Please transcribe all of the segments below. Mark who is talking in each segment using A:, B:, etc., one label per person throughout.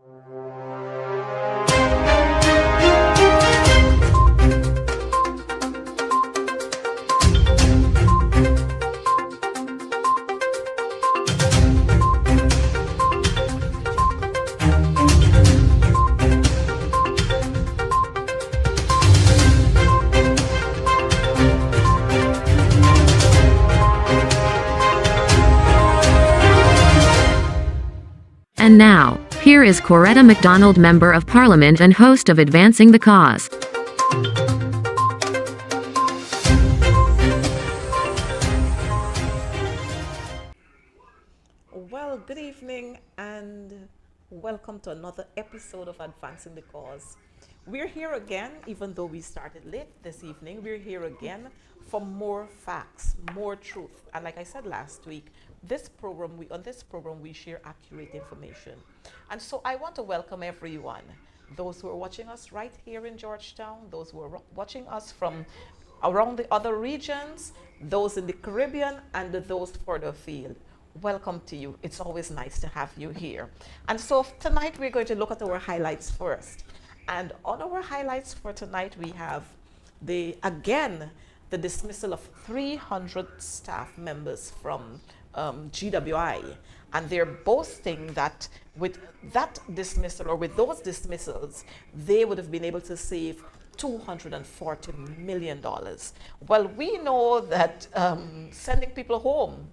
A: And now, here is Coretta McDonald, Member of Parliament and host of Advancing the Cause.
B: Well, good evening and welcome to another episode of Advancing the Cause. We're here again, even though we started late this evening, we're here again for more facts, more truth. And like I said last week, on this program we share accurate information. And so I want to welcome everyone, those who are watching us right here in Georgetown, those who are watching us from around the other regions, those in the Caribbean, and those further afield. Welcome to you. It's always nice to have you here. And so tonight we're going to look at our highlights first. And on our highlights for tonight, we have the dismissal of 300 staff members from GWI. And they're boasting that with that dismissal, or with those dismissals, they would have been able to save $240 million. Well, we know that sending people home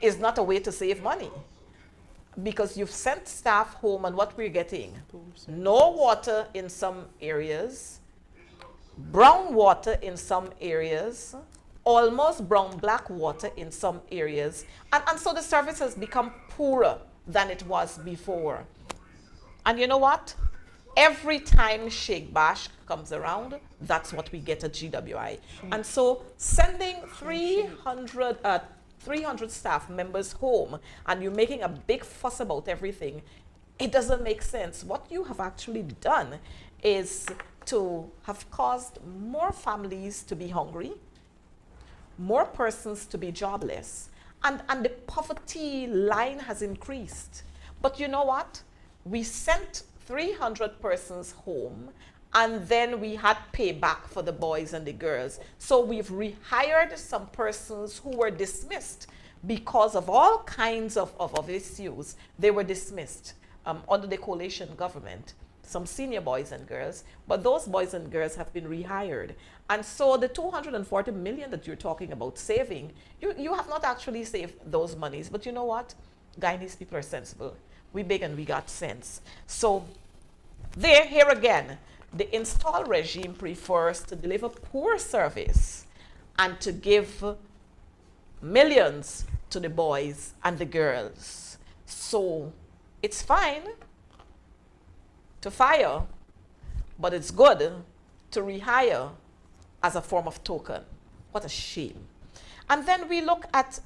B: is not a way to save money, because you've sent staff home and what we're getting, no water in some areas, brown water in some areas, almost brown black water in some areas, and so the service has become poorer than it was before. And you know what? Every time Sheikh Bash comes around, that's what we get at GWI. And so sending 300 staff members home and you're making a big fuss about everything, it doesn't make sense. What you have actually done is to have caused more families to be hungry, more persons to be jobless, and the poverty line has increased. But you know what? We sent 300 persons home, and then we had payback for the boys and the girls. So we've rehired some persons who were dismissed because of all kinds of issues. They were dismissed under the coalition government, some senior boys and girls, but those boys and girls have been rehired. And so the 240 million that you're talking about saving, you have not actually saved those monies. But you know what? Guyanese people are sensible. We big and we got sense. So there, here again, the install regime prefers to deliver poor service and to give millions to the boys and the girls. So it's fine to fire, but it's good to rehire as a form of token. What a shame. And then we look at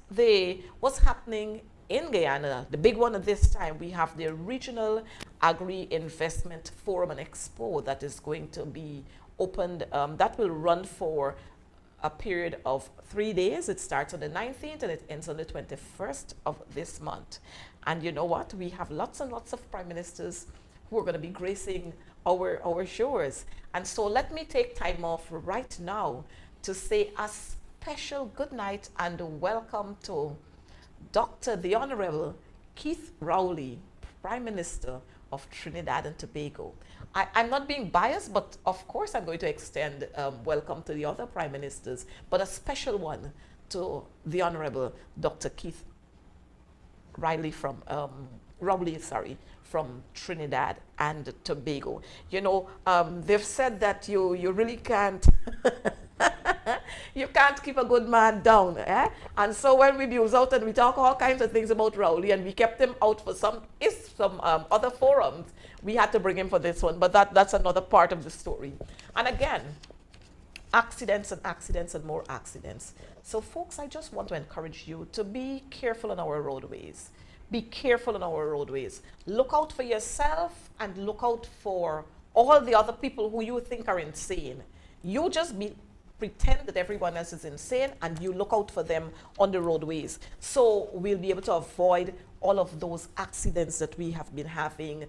B: what's happening in Guyana. The big one at this time, we have the Regional Agri-Investment Forum and Expo that is going to be opened. That will run for a period of 3 days. It starts on the 19th and it ends on the 21st of this month. And you know what? We have lots and lots of prime ministers who are going to be gracing our shores. And so let me take time off right now to say a special good night and welcome to Dr. the Honorable Keith Rowley, Prime Minister of Trinidad and Tobago. I'm not being biased, but of course I'm going to extend welcome to the other Prime Ministers, but a special one to the Honorable Dr. Keith Rowley from Trinidad and Tobago. You know, they've said that you really can't you can't keep a good man down, eh? And so when we was out and we talk all kinds of things about Rowley, and we kept him out for some other forums, we had to bring him for this one, but that's another part of the story. And again, accidents and more accidents. So folks, I just want to encourage you to be careful on our roadways. Be careful on our roadways. Look out for yourself and look out for all the other people who you think are insane. You just be pretend that everyone else is insane, and you look out for them on the roadways. So we'll be able to avoid all of those accidents that we have been having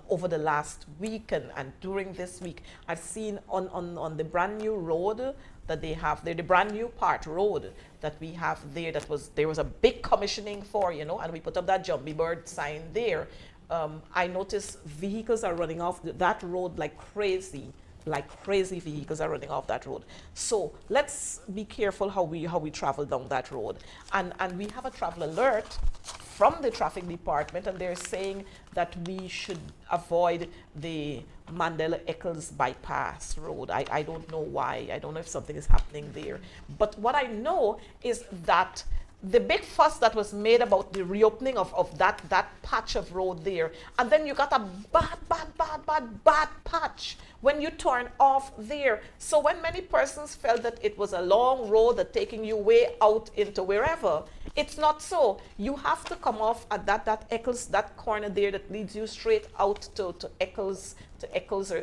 B: over the last week and during this week. I've seen on the brand new road that they have there, the brand new part road that we have there, there was a big commissioning for, you know, and we put up that Jumbie Bird sign there. I noticed vehicles are running off that road like crazy. Like crazy vehicles are running off that road. So let's be careful how we travel down that road. And we have a travel alert from the traffic department, and they're saying that we should avoid the Mandela Eccles bypass road. I don't know why. I don't know if something is happening there. But what I know is that the big fuss that was made about the reopening of that patch of road there, and then you got a bad patch when you turn off there. So when many persons felt that it was a long road that taking you way out into wherever, it's not so. You have to come off at that Eccles, that corner there that leads you straight out to Eccles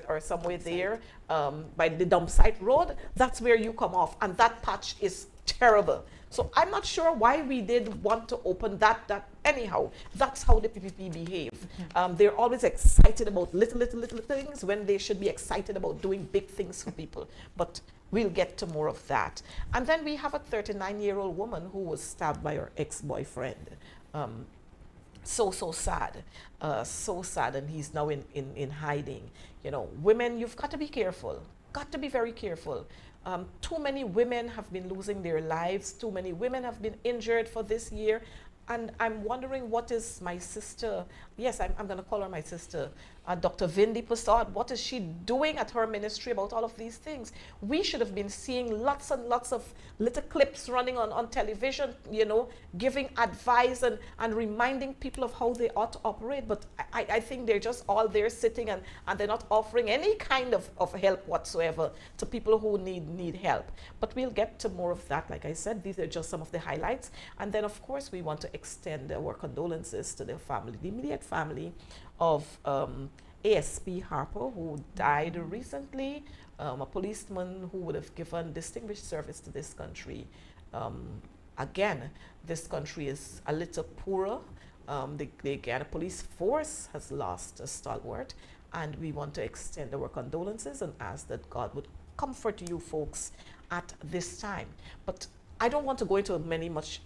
B: or somewhere there by the dump site road. That's where you come off, and that patch is terrible. So I'm not sure why we did want to open that anyhow. That's how the PPP behave. They're always excited about little things when they should be excited about doing big things for people. But we'll get to more of that. And then we have a 39-year-old woman who was stabbed by her ex-boyfriend. So sad, so sad, and he's now in hiding. You know, women, you've got to be careful. Got to be very careful. Too many women have been losing their lives. Too many women have been injured for this year. And I'm wondering, what is my sister, yes, I'm going to call her my sister, Dr. Vindi Prasad, what is she doing at her ministry about all of these things? We should have been seeing lots and lots of little clips running on television, you know, giving advice and reminding people of how they ought to operate. But I think they're just all there sitting and they're not offering any kind of help whatsoever to people who need help. But we'll get to more of that. Like I said, these are just some of the highlights. And then, of course, we want to extend our condolences to the family, the immediate family of ASP Harper, who died recently, a policeman who would have given distinguished service to this country. Again, this country is a little poorer. The Guyana police force has lost a stalwart, and we want to extend our condolences and ask that God would comfort you folks at this time. But I don't want to go into much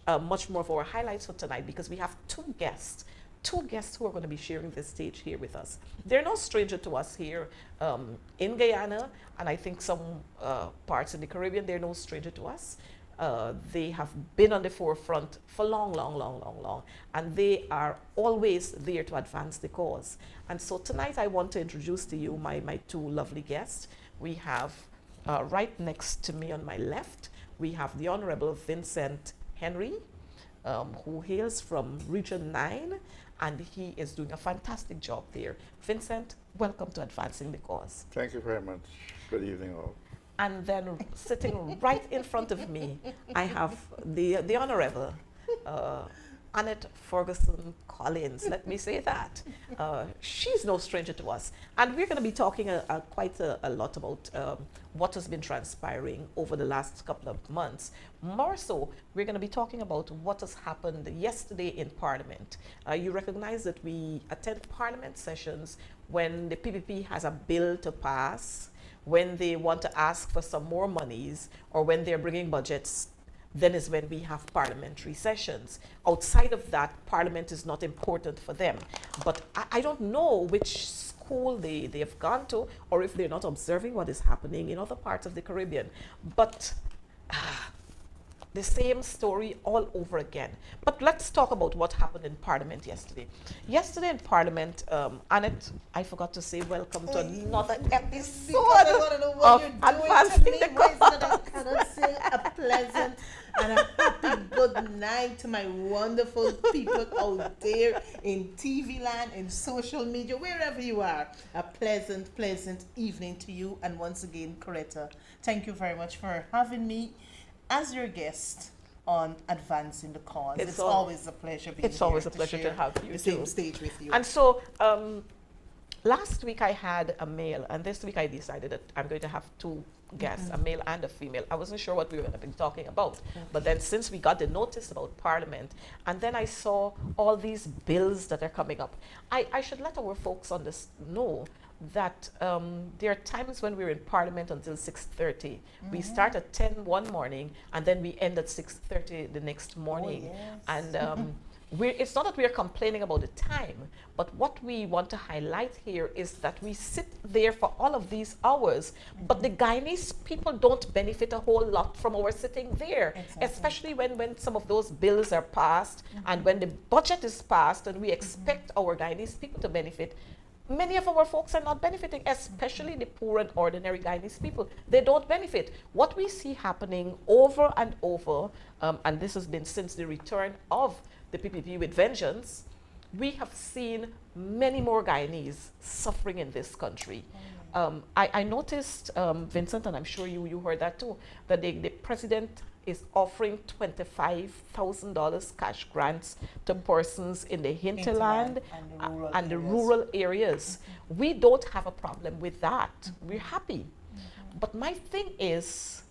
B: more of our highlights for tonight, because we have two guests who are going to be sharing this stage here with us. They're no stranger to us here in Guyana, and I think some parts in the Caribbean. They're no stranger to us. They have been on the forefront for long, and they are always there to advance the cause. And so tonight I want to introduce to you my two lovely guests. We have right next to me on my left, we have the Honorable Vincent Henry, who hails from Region 9, and he is doing a fantastic job there. Vincent, welcome to Advancing the Cause.
C: Thank you very much. Good evening all.
B: And then sitting right in front of me, I have the Honorable Annette Ferguson Collins, let me say that. She's no stranger to us. And we're going to be talking quite a lot about what has been transpiring over the last couple of months. More so, we're going to be talking about what has happened yesterday in Parliament. You recognize that we attend Parliament sessions when the PPP has a bill to pass, when they want to ask for some more monies, or when they're bringing budgets. Then is when we have parliamentary sessions. Outside of that, Parliament is not important for them. But I don't know which school they have gone to, or if they're not observing what is happening in other parts of the Caribbean. But the same story all over again. But let's talk about what happened in Parliament yesterday. Yesterday in Parliament, Annette, I forgot to say welcome to another episode of Advancing the Cause.
D: I cannot say a pleasant and a happy good night to my wonderful people out there in TV land, in social media, wherever you are. A pleasant evening to you. And once again, Coretta, thank you very much for having me as your guest on Advancing the Cause. It's always a pleasure being here.
B: It's always a pleasure to have you
D: the same stage with you.
B: And so last week I had a male, and this week I decided that I'm going to have two guests, a male and a female. I wasn't sure what we were going to be talking about. But then since we got the notice about Parliament, and then I saw all these bills that are coming up, I should let our folks on this know that there are times when we're in Parliament until 6:30. We start at 10 one morning, and then we end at 6:30 the next morning. And it's not that we're complaining about the time, but what we want to highlight here is that we sit there for all of these hours, but the Guyanese people don't benefit a whole lot from our sitting there, especially when some of those bills are passed and when the budget is passed and we expect our Guyanese people to benefit. Many of our folks are not benefiting, especially the poor and ordinary Guyanese people. They don't benefit. What we see happening over and over, and this has been since the return of the PPP with vengeance, we have seen many more Guyanese suffering in this country. I noticed, Vincent, and I'm sure you heard that too, that the president is offering $25,000 cash grants to persons in the hinterland and the rural areas. We don't have a problem with that. We're happy. But my thing is,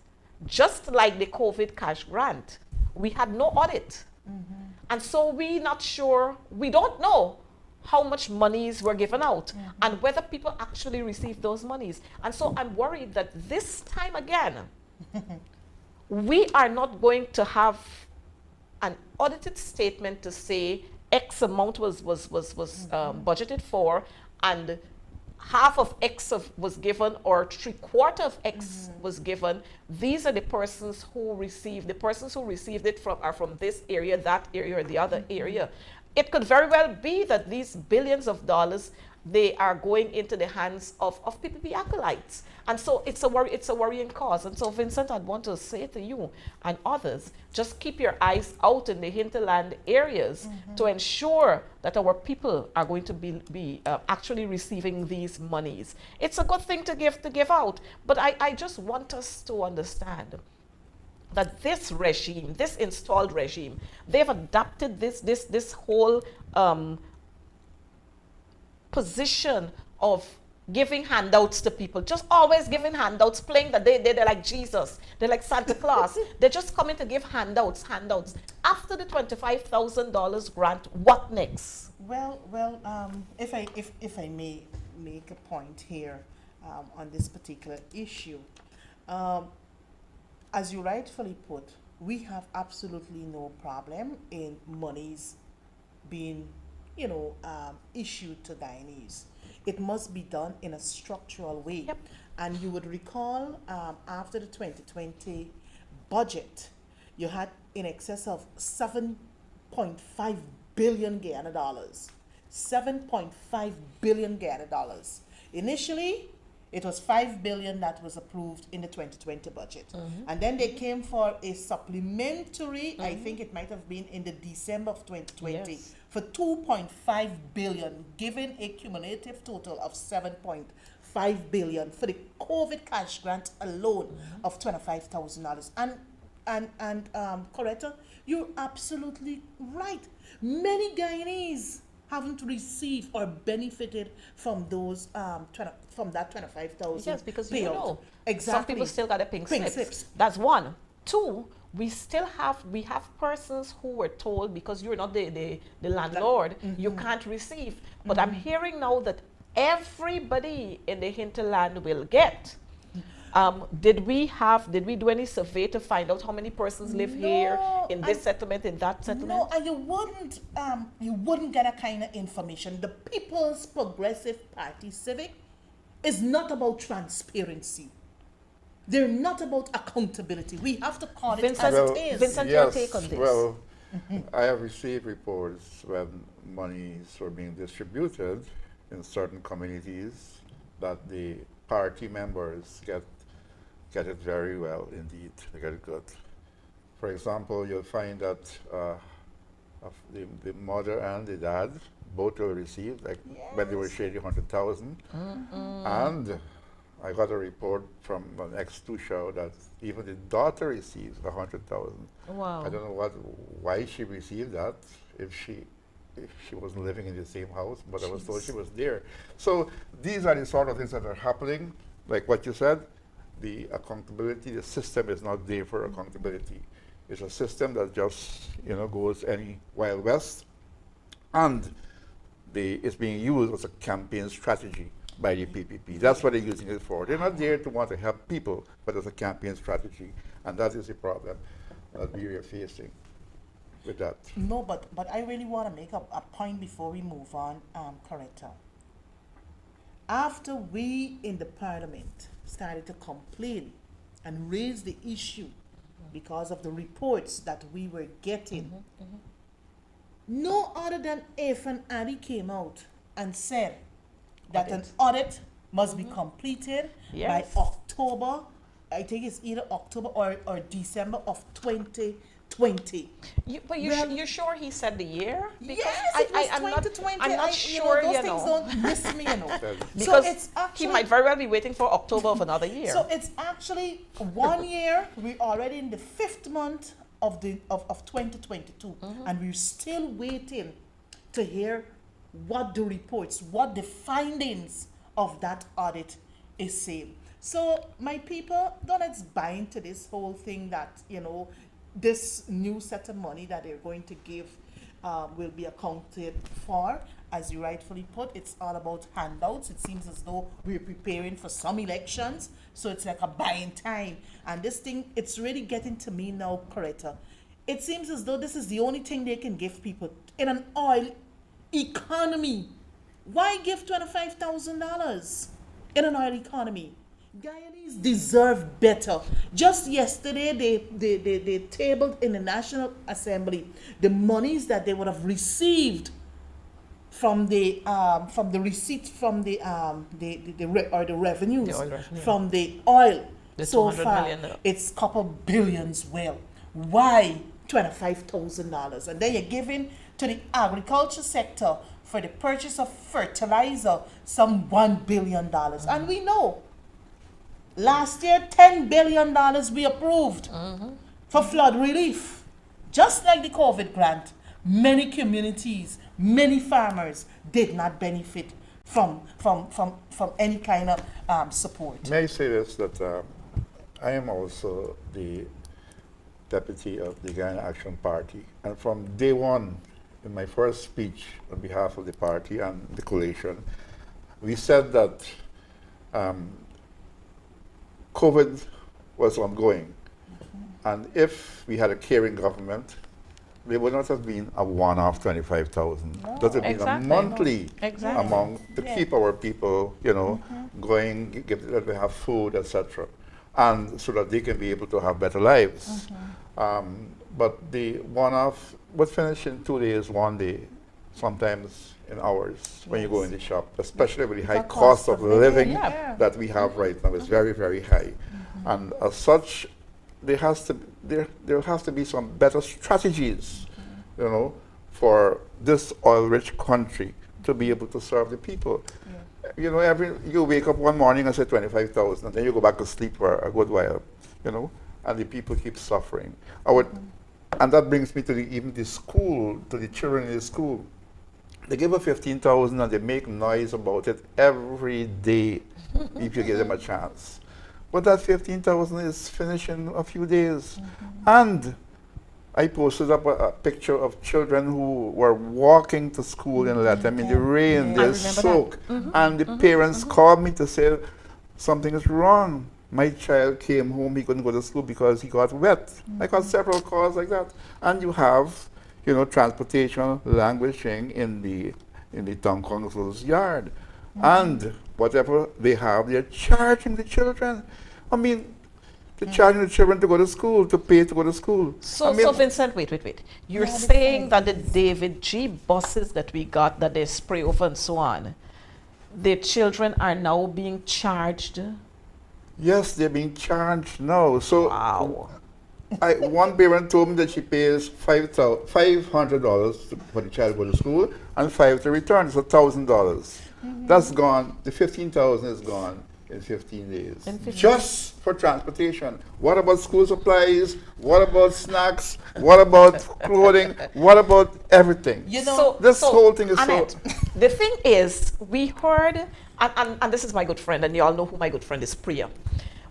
B: just like the COVID cash grant, we had no audit. And so we not sure, we don't know how much monies were given out and whether people actually received those monies. And so I'm worried that this time again, we are not going to have an audited statement to say X amount was budgeted for and half of X was given or 3/4 of X was given. These are the persons who received. The persons who received it are from this area, that area, or the other area. It could very well be that these billions of dollars, they are going into the hands of PPP acolytes. And so it's a worrying cause. And so, Vincent, I'd want to say to you and others, just keep your eyes out in the hinterland areas to ensure that our people are going to be actually receiving these monies. It's a good thing to give out, but I just want us to understand that this regime, this installed regime, they've adopted this whole position of giving handouts to people, just always giving handouts, playing that they're like Jesus, they're like Santa Claus. They're just coming to give handouts. After the $25,000 grant, what next?
D: Well, if I may make a point here on this particular issue, as you rightfully put, we have absolutely no problem in monies being, issued to Guyanese. It must be done in a structural way.
B: Yep.
D: And you would recall after the 2020 budget, you had in excess of 7.5 billion Guyana dollars. 7.5 billion Guyana dollars. Initially, it was 5 billion that was approved in the 2020 budget. And then they came for a supplementary, I think it might have been in the December of 2020,
B: Yes.
D: for 2.5 billion, giving a cumulative total of 7.5 billion for the COVID cash grant alone of $25,000. And Coretta, you're absolutely right. Many Guyanese haven't received or benefited from those from that 25,000.
B: Yes, because
D: payout. Exactly.
B: some people still got a pink slips.
D: slips.
B: That's one. Two, we have persons who were told, because you're not the landlord, you can't receive. But I'm hearing now that everybody in the hinterland will get. Did we do any survey to find out how many persons live here in this settlement, in that settlement?
D: No, and you wouldn't get a kind of information. The People's Progressive Party Civic is not about transparency. They're not about accountability. We have to call it as it is.
B: Vincent, your take on this?
C: Well, I have received reports when monies were being distributed in certain communities that the party members get it very well indeed. They get it good. For example, you'll find that of the mother and the dad both will receive, like when they were sharing 100,000. And I got a report from an X2 show that even the daughter receives 100,000.
B: Wow.
C: I don't know why she received that if she wasn't living in the same house, but I was told she was there. So these are the sort of things that are happening, like what you said. the accountability, the system is not there for accountability. It's a system that just, goes any Wild West, and it's being used as a campaign strategy by the PPP. That's what they're using it for. They're not there to want to help people, but as a campaign strategy, and that is the problem that we are facing with that.
D: No, but I really want to make a point before we move on, Coretta. After we in the parliament started to complain and raise the issue because of the reports that we were getting, no other than Irfan Ali came out and said that an audit must be completed by October. I think it's either October or December of 2020.
B: You're sure he said the year? Because
D: Yes, it was 2020.
B: I'm not sure,
D: those things don't miss me,
B: Because
D: So it's actually,
B: he might very well be waiting for October of another year.
D: So it's actually 1 year. We're already in the 5th month of 2022, and we're still waiting to hear what the reports, what the findings of that audit is saying. So my people, don't let's buy into this whole thing that, this new set of money that they're going to give will be accounted for. As you rightfully put, it's all about handouts. It seems as though we're preparing for some elections, so it's like a buying time. And this thing, it's really getting to me now, Coretta. It seems as though this is the only thing they can give people in an oil economy. Why give $25,000 in an oil economy? Guyanese deserve better. Just yesterday, they tabled in the National Assembly the monies that they would have received from the receipts from the revenues,
B: The oil revenue.
D: from the oil.
B: The
D: So
B: 200
D: far,
B: million.
D: it's couple billions. Well, why $25,000? And then you're giving to the agriculture sector for the purchase of fertilizer some $1 billion. And we know last year $10 billion we approved for flood relief. Just like the COVID grant, many communities, many farmers did not benefit from any kind of support.
C: May I say this, that I am also the deputy of the Guyana Action Party, and from day one, in my first speech on behalf of the party and the coalition, we said that COVID was ongoing, and if we had a caring government, there would not have been a one-off 25,000.
D: No.
C: That would have been a
B: Exactly.
C: monthly
B: Exactly.
C: amount to
D: Yeah.
C: keep our people, going, give that they have food, etc., and so that they can be able to have better lives. But the one-off would finish in 2 days, 1 day, sometimes in hours when you go in the shop, especially with the high
D: The
C: cost of living
B: Yeah.
C: that we have right now. It's very, very high. And as such, there has to be some better strategies, for this oil-rich country to be able to serve the people. You wake up one morning and say 25,000, and then you go back to sleep for a good while, and the people keep suffering. And that brings me to even the school, to the children in the school. They give a 15,000 and they make noise about it every day if you give them a chance. But that 15,000 is finished in a few days. And I posted up a picture of children who were walking to school in Latham in the rain,
D: Yeah.
C: they're
B: I remember
C: soaked. And the parents called me to say, something is wrong. My child came home, he couldn't go to school because he got wet. I got several calls like that. And you have, transportation languishing in the town council's yard. And whatever they have, they're charging the children. I mean, they're charging the children to go to school, to pay to go to school.
B: So,
C: I mean,
B: Vincent, wait. You're
D: Yeah,
B: saying
D: that's
B: that the David G buses that we got, that they spray over and so on, the children are now being charged?
C: yes, they're being charged now. So
B: Wow.
C: one parent told me that she pays $500 for the child to go to school and $5 to return. It's $1,000. That's gone. The 15,000 is gone in 15 days.
B: In 15
C: Just for transportation. What about school supplies? What about snacks? What about clothing? What about everything? This whole thing is
B: Annette, the thing is, we heard, and this is my good friend, and you all know who my good friend is, Priya.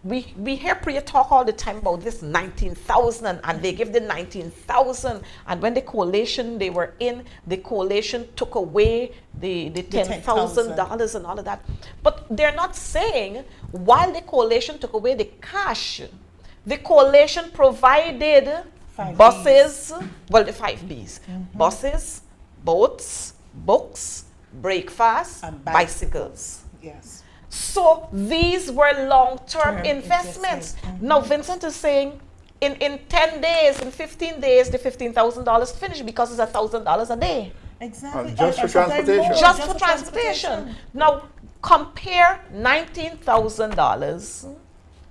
B: We hear Priya talk all the time about this 19,000 and they give the 19,000, and when the coalition they were in, the coalition took away the $10,000 and all of that. But they're not saying while the coalition took away the cash, the coalition provided buses, well, the 5 Bs, buses, boats, books, breakfast,
D: And
B: bicycles.
D: Yes.
B: So these were long-term
D: Term
B: investments.
D: investment.
B: Now Vincent is saying in 10 days, in 15 days, the $15,000 finished because it's $1,000 a day.
D: Exactly.
C: And just for
D: sometimes
C: transportation.
D: more,
B: Just for transportation. Now compare $19,000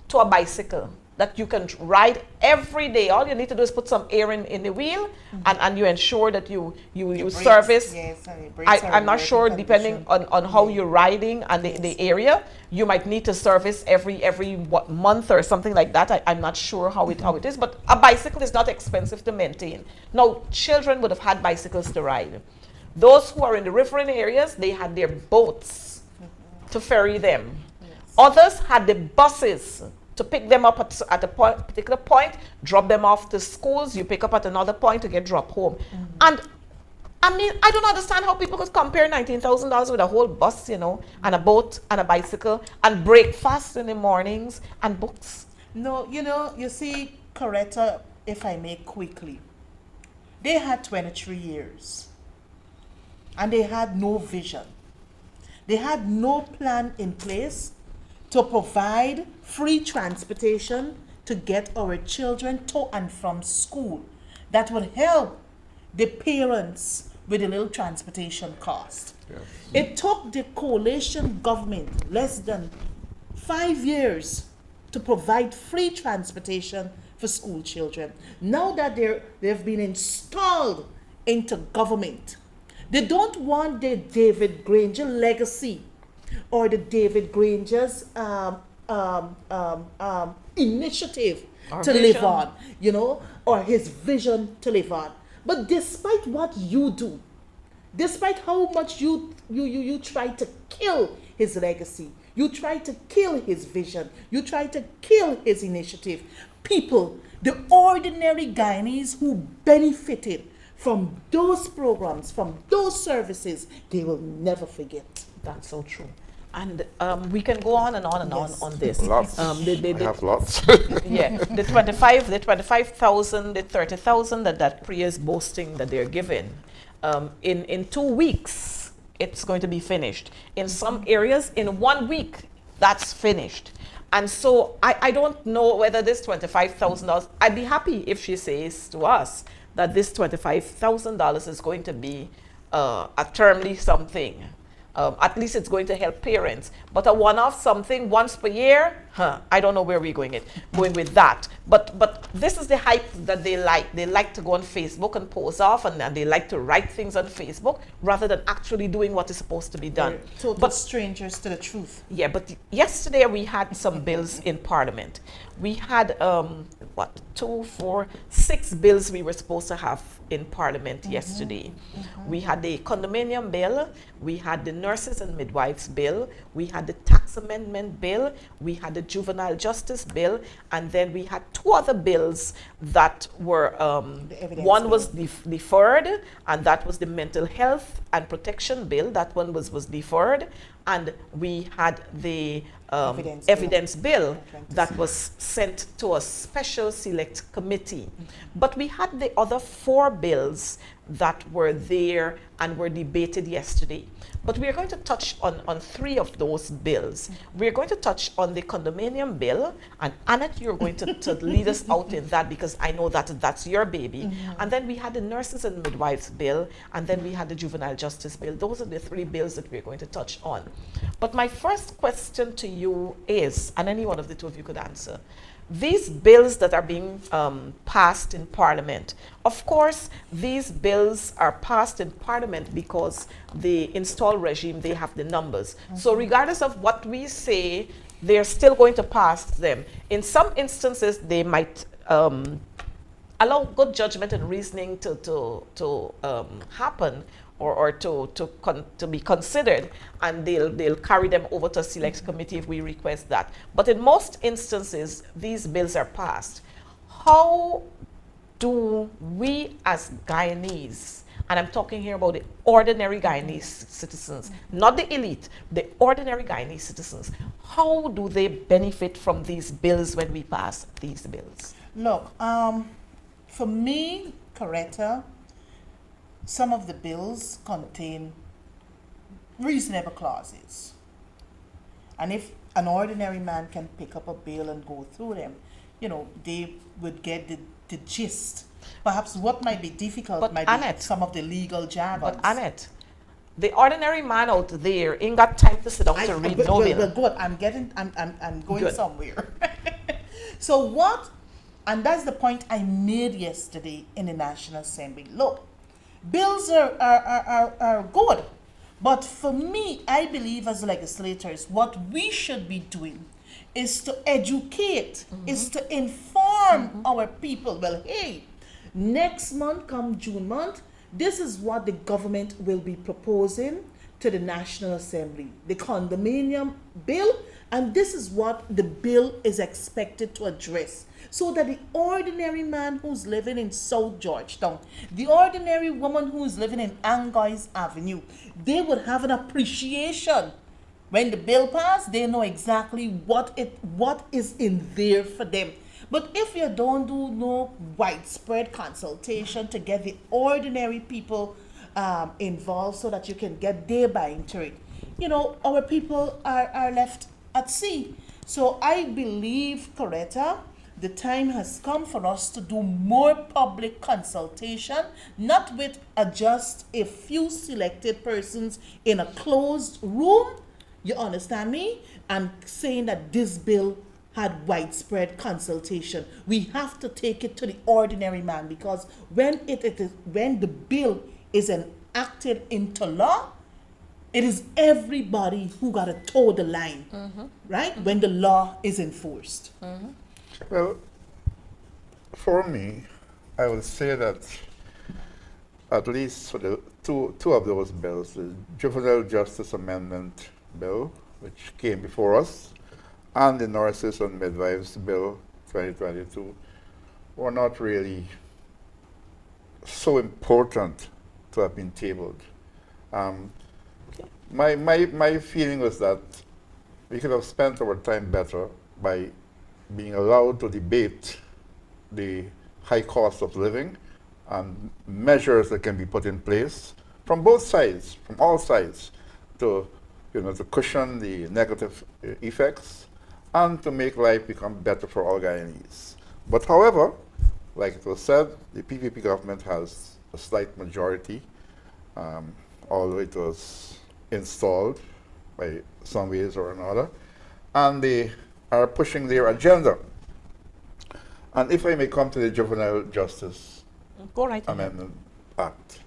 B: to a bicycle that you can ride every day. All you need to do is put some air in the wheel, and you ensure that you
D: Brakes,
B: service.
D: Yes, and your brakes are
B: I'm
D: in
B: not
D: working
B: sure, depending
D: condition.
B: on how you're riding and the area, you might need to service every month or something like that. I'm not sure how it is, but a bicycle is not expensive to maintain. Now, children would have had bicycles to ride. Those who are in the riverine areas, they had their boats to ferry them. Others had the buses to pick them up at a particular point, drop them off to schools, you pick up at another point to get dropped home. And I mean, I don't understand how people could compare $19,000 with a whole bus, you know, and a boat and a bicycle and breakfast in the mornings and books.
D: No, you see, Coretta, if I may quickly, they had 23 years and they had no vision. They had no plan in place to provide free transportation to get our children to and from school that would help the parents with a little transportation cost.
C: Yes.
D: It took the coalition government less than 5 years to provide free transportation for school children. Now that they've been installed into government, they don't want the David Granger legacy or the David Granger's initiative
B: Or
D: to
B: vision.
D: live on, or his vision to live on. But despite what you do, despite how much you try to kill his legacy, you try to kill his vision, you try to kill his initiative, people, the ordinary Guyanese who benefited from those programs, from those services, they will never forget.
B: That's so true. And we can go on and on and
D: Yes.
B: on this.
C: Lots. I have lots.
B: Yeah, the 25,000, the 30,000 that Priya is boasting that they're giving. In 2 weeks, it's going to be finished. In some areas, in 1 week, that's finished. And so I don't know whether this $25,000, I'd be happy if she says to us that this $25,000 is going to be a termly something. At least it's going to help parents. But a one-off something once per year, I don't know where we're going with that. But this is the hype that they like. They like to go on Facebook and pose off, and they like to write things on Facebook rather than actually doing what is supposed to be done.
D: They're total
B: But
D: strangers to the truth.
B: yeah, but yesterday we had some bills in Parliament. We had 6 bills we were supposed to have in Parliament yesterday. We had the condominium bill, we had the nurses and midwives bill, we had the tax amendment bill, we had the juvenile justice bill, and then we had 2 other bills that were,
D: evidence
B: one
D: bill.
B: was deferred, and that was the mental health and protection bill. That one was deferred, and we had the evidence bill that was sent to a special select committee. But we had the other 4 bills that were there and were debated yesterday. But we are going to touch on 3 of those bills. We're going to touch on the condominium bill, and Annette, you're going to lead us out in that because I know that's your baby. And then we had the nurses and midwives bill, and then we had the juvenile justice bill. Those are the 3 bills that we're going to touch on. But my first question to you is, and any one of the 2 of you could answer, these bills that are being passed in Parliament, of course, these bills are passed in Parliament because the installed regime, they have the numbers. So regardless of what we say, they're still going to pass them. In some instances, they might allow good judgment and reasoning to happen, or to be considered, and they'll carry them over to select committee if we request that. But in most instances, these bills are passed. How do we as Guyanese, and I'm talking here about the ordinary Guyanese citizens, not the elite, the ordinary Guyanese citizens, how do they benefit from these bills when we pass these bills?
D: Look, for me, Coretta, some of the bills contain reasonable clauses. And if an ordinary man can pick up a bill and go through them, you know, they would get the gist. Perhaps what might be difficult
B: But
D: might
B: Annette,
D: be some of the legal jargon.
B: But Annette, the ordinary man out there ain't got time to sit down to read no bill.
D: Well, good. I'm going
B: Good.
D: somewhere. So what? And that's the point I made yesterday in the National Assembly. Look, bills are good, but for me, I believe as legislators, what we should be doing is to educate, is to inform our people. Well, hey, next month, come June month, this is what the government will be proposing to the National Assembly, the condominium bill, and this is what the bill is expected to address. So that the ordinary man who's living in South Georgetown, the ordinary woman who's living in Angois Avenue, they would have an appreciation. When the bill passed, they know exactly what is in there for them. But if you don't do no widespread consultation to get the ordinary people involved so that you can get their buy into it, you know, our people are left at sea. So I believe, Coretta, the time has come for us to do more public consultation, not with just a few selected persons in a closed room, you understand me, and saying that this bill had widespread consultation. We have to take it to the ordinary man, because when the bill is enacted into law, it is everybody who got to toe the line, right? When the law is enforced.
C: Well, for me, I would say that at least for the two of those bills, the Juvenile Justice Amendment Bill, which came before us, and the Nurses and Midwives Bill 2022, were not really so important to have been tabled. My feeling was that we could have spent our time better by being allowed to debate the high cost of living and measures that can be put in place from both sides, from all sides, to to cushion the negative effects and to make life become better for all Guyanese. But however, like it was said, the PPP government has a slight majority, although it was installed by some ways or another, and they are pushing their agenda. And if I may come to the Juvenile Justice
B: Go right ahead.
C: Amendment Act,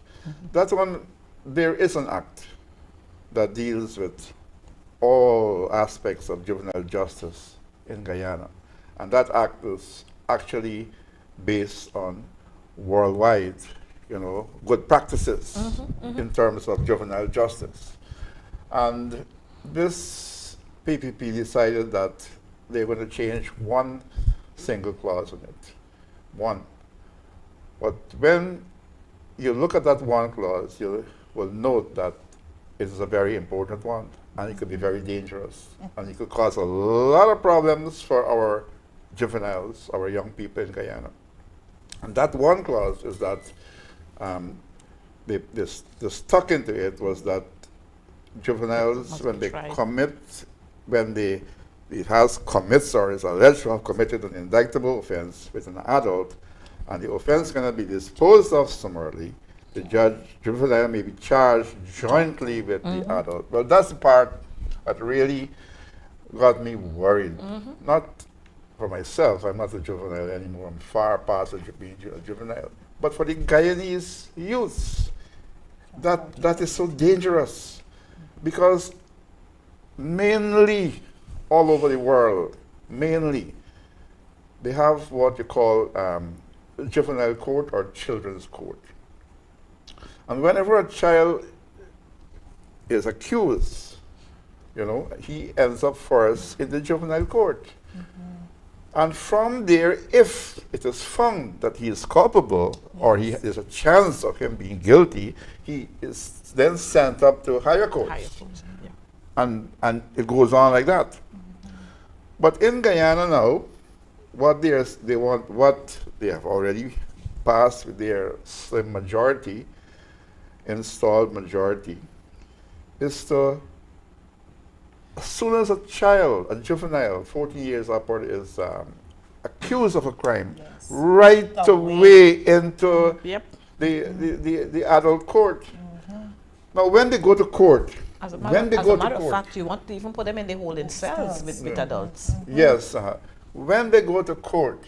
C: that one, there is an act that deals with all aspects of juvenile justice in Guyana. And that act is actually based on worldwide, good practices in terms of juvenile justice. And this PPP decided that they're going to change one single clause in it. One. But when you look at that one clause, you will note that it is a very important one, and it could be very dangerous, and it could cause a lot of problems for our juveniles, our young people in Guyana. And that one clause is that the stuck into it was that juveniles, when they commit, it has commits or is alleged to have committed an indictable offense with an adult, and the offense is going to be disposed of summarily, the juvenile may be charged jointly with the adult. Well, that's the part that really got me worried. Not for myself, I'm not a juvenile anymore, I'm far past being a juvenile. But for the Guyanese youths, that is so dangerous, because mainly all over the world, they have what you call juvenile court or children's court. And whenever a child is accused, you know, he ends up first in the juvenile court. And from there, if it is found that he is culpable or there's a chance of him being guilty, he is then sent up to higher courts.
B: Higher courts, yeah.
C: And it goes on like that. But in Guyana now, what they have already passed with their slim majority, installed majority, is to, as soon as a child, a juvenile, 14 years upward, is accused of a crime,
D: Yes.
C: right
D: Away.
C: away into
B: Yep.
C: the adult court. Now, when they go to court,
B: As a
C: when they
B: matter,
C: go
B: as a
C: to
B: matter of
C: court,
B: fact, you want to even put them in the holding cells with adults.
C: yes, when they go to court,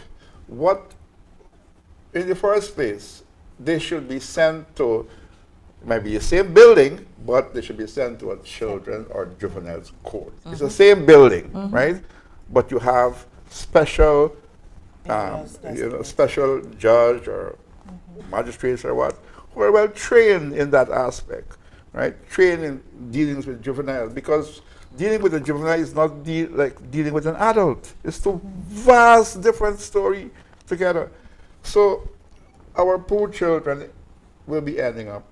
C: in the first place, they should be sent to, maybe the same building, but they should be sent to a children or juveniles court. It's the same building, right? But you have special, special judge or magistrates or what, who are well trained in that aspect, right? Trained in dealings with juveniles, because dealing with a juvenile is not like dealing with an adult. It's two vast different story together. So our poor children will be ending up,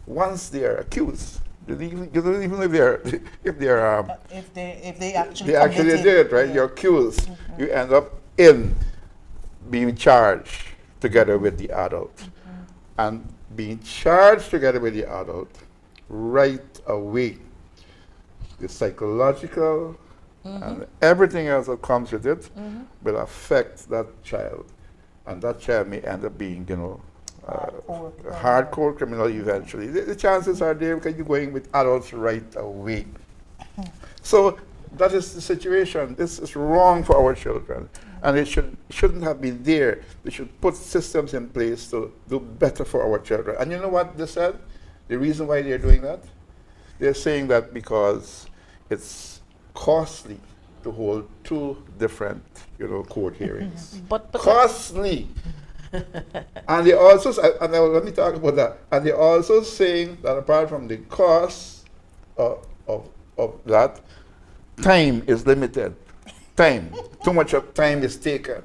C: once they are accused, you don't even know if they're
D: if they actually
C: they actually
D: committed,
C: did it, right?
D: yeah.
C: You're accused. You end up in being charged together with the adult. And being charged together with the adult right away. The psychological and everything else that comes with it will affect that child. And that child may end up being, you know, a hardcore criminal eventually. The chances are there because you're going with adults right away. So that is the situation. This is wrong for our children. And it shouldn't have been there. We should put systems in place to do better for our children. And you know what they said? The reason why they're doing that? They're saying that because it's costly to hold two different, you know, court hearings.
B: But
C: Costly. And they also, and now let me talk about that. And they're also saying that apart from the cost of that, time is limited. Time. Too much of time is taken.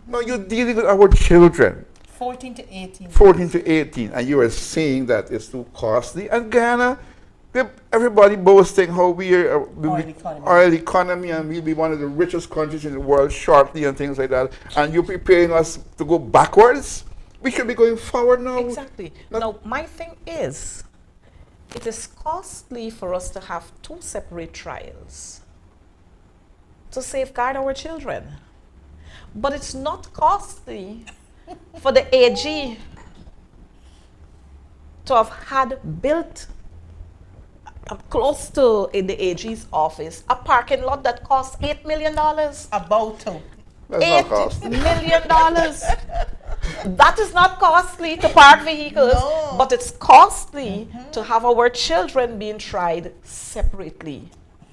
C: Now you're dealing with our children.
D: 14 to 18.
C: 14 to 18, and you are saying that it's too costly. And Ghana, everybody boasting how we are oil economy and we'll be one of the richest countries in the world shortly and things like that. And you're preparing us to go backwards? We should be going forward now.
B: exactly. Now, my thing is, it is costly for us to have two separate trials to safeguard our children. But it's not costly for the AG to have had built close to in the AG's office a parking lot that costs $8 million.
D: About to.
C: That's not costly.
B: $8 million. That is not costly to park vehicles,
D: No.
B: but it's costly to have our children being tried separately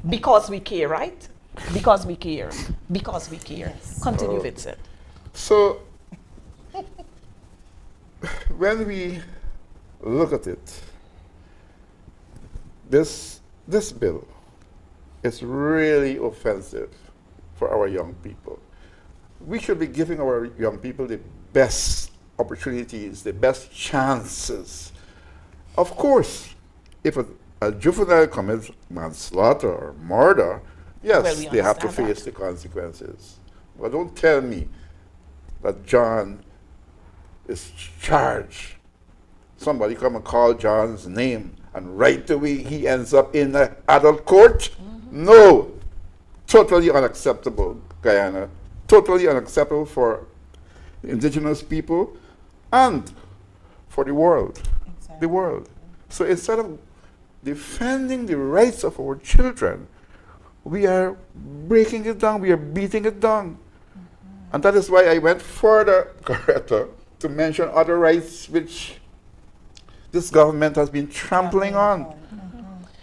B: because we care, right? Because we care. Because we care. Continue, Vincent.
C: So, when we look at it, this bill is really offensive for our young people. We should be giving our young people the best opportunities, the best chances. Of course, if a juvenile commits manslaughter or murder, yes,
B: Well, we
C: they have to
B: understand
C: face the consequences. But don't tell me that John is charged. Somebody come and call John's name and right away he ends up in an adult court? No. Totally unacceptable, Guyana. Totally unacceptable for indigenous people and for the world.
D: Exactly.
C: The world. So instead of defending the rights of our children, we are breaking it down, we are beating it down. And that is why I went further, Coretta, to mention other rights which this government has been trampling on.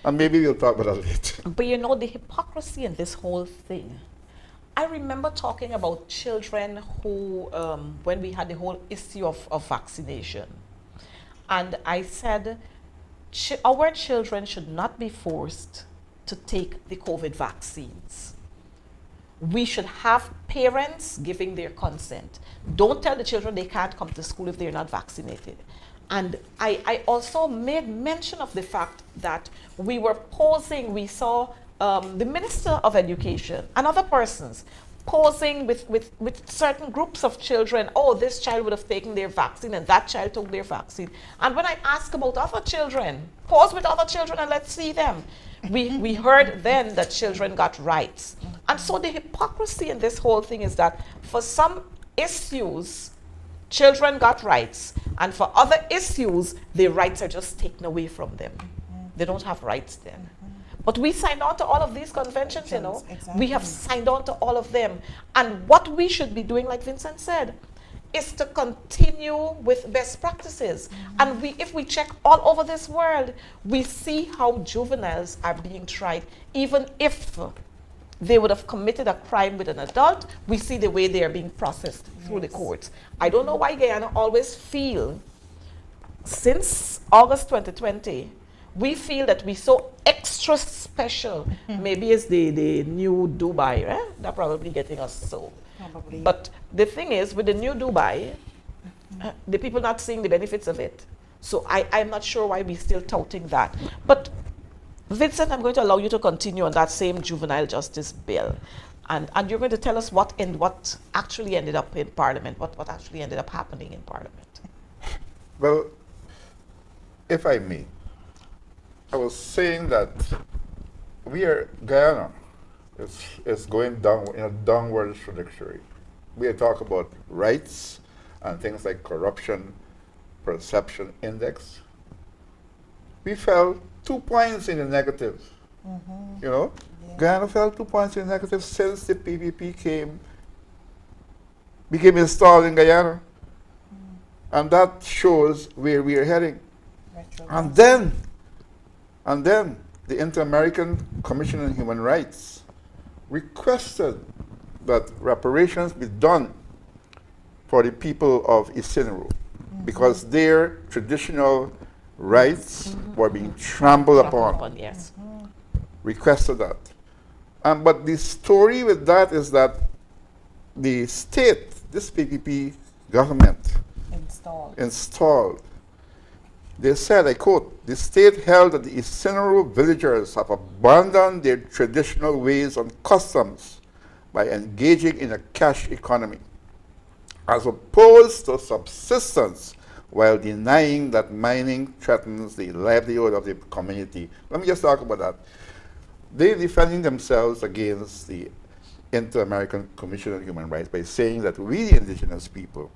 C: And maybe we'll talk about that later.
B: But you know, the hypocrisy in this whole thing, I remember talking about children who, when we had the whole issue of vaccination, and I said, our children should not be forced to take the COVID vaccines. We should have parents giving their consent. Don't tell the children they can't come to school if they're not vaccinated. And I also made mention of the fact that we saw the Minister of Education and other persons posing with certain groups of children. Oh, this child would have taken their vaccine and that child took their vaccine. And when I ask about other children, pose with other children and let's see them. We heard then that children got rights. And so the hypocrisy in this whole thing is that for some issues, children got rights, and for other issues, their rights are just taken away from them. They don't have rights then. But we signed on to all of these conventions, you know.
D: Exactly.
B: We have signed on to all of them. And what we should be doing, like Vincent said, is to continue with best practices. And if we check all over this world, we see how juveniles are being tried, even if they would have committed a crime with an adult. We see the way they are being processed through the courts. I don't know why Guyana always feel, since August 2020, we feel that we're so extra special. Maybe it's the new Dubai, right? They're probably getting us so.
D: Probably.
B: But the thing is, with the new Dubai, the people not seeing the benefits of it. So I'm not sure why we're still touting that. But Vincent, I'm going to allow you to continue on that same juvenile justice bill. And you're going to tell us what actually ended up in Parliament, what actually ended up happening in Parliament.
C: Well, if I may, I was saying that Guyana is going down in a downward trajectory. We are talking about rights and things like corruption, perception index. We fell 2 points in the negative. You know,
D: Yeah.
C: Guyana fell 2 points in the negative since the PPP became installed in Guyana. And that shows where we are heading. And then the Inter-American Commission on Human Rights requested that reparations be done for the people of Isinru because their traditional rights were being trampled upon.
B: Yes.
C: Requested that. But the story with that is that the state, this PPP government, installed. They said, I quote, the state held that the Isinru villagers have abandoned their traditional ways and customs by engaging in a cash economy, as opposed to subsistence, while denying that mining threatens the livelihood of the community. Let me just talk about that. They're defending themselves against the Inter-American Commission on Human Rights by saying that we, the indigenous people,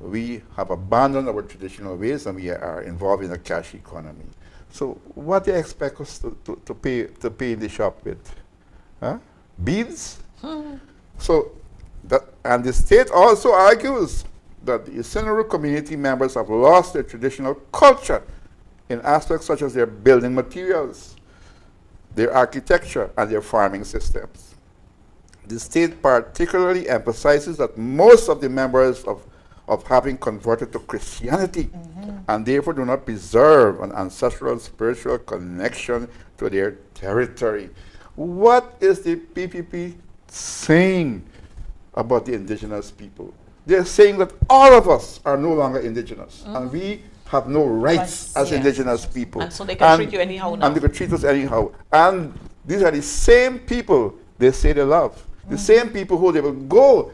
C: we have abandoned our traditional ways and we are involved in a cash economy. So what do you expect us to pay in the shop with? Huh? Beads? So and the state also argues that the Isinru community members have lost their traditional culture in aspects such as their building materials, their architecture, and their farming systems. The state particularly emphasizes that most of the members of having converted to Christianity and therefore do not preserve an ancestral spiritual connection to their territory. What is the PPP saying about the indigenous people? They're saying that all of us are no longer indigenous and we have no rights as indigenous people.
B: And so they can treat you anyhow now.
C: And they can treat us anyhow. And these are the same people they say they love. The same people who they will go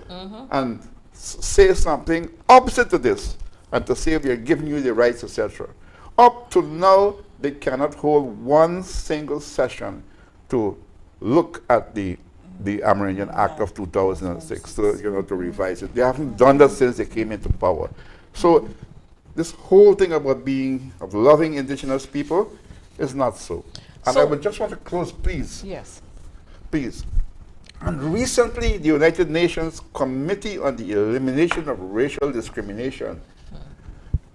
C: and say something opposite to this and to say we are giving you the rights, etc. Up to now, they cannot hold one single session to look at the Amerindian Act of 2006, to revise it. They haven't done that since they came into power. So this whole thing about loving indigenous people is not so. And I would just want to close, please.
B: Yes.
C: Please. And recently, the United Nations Committee on the Elimination of Racial Discrimination,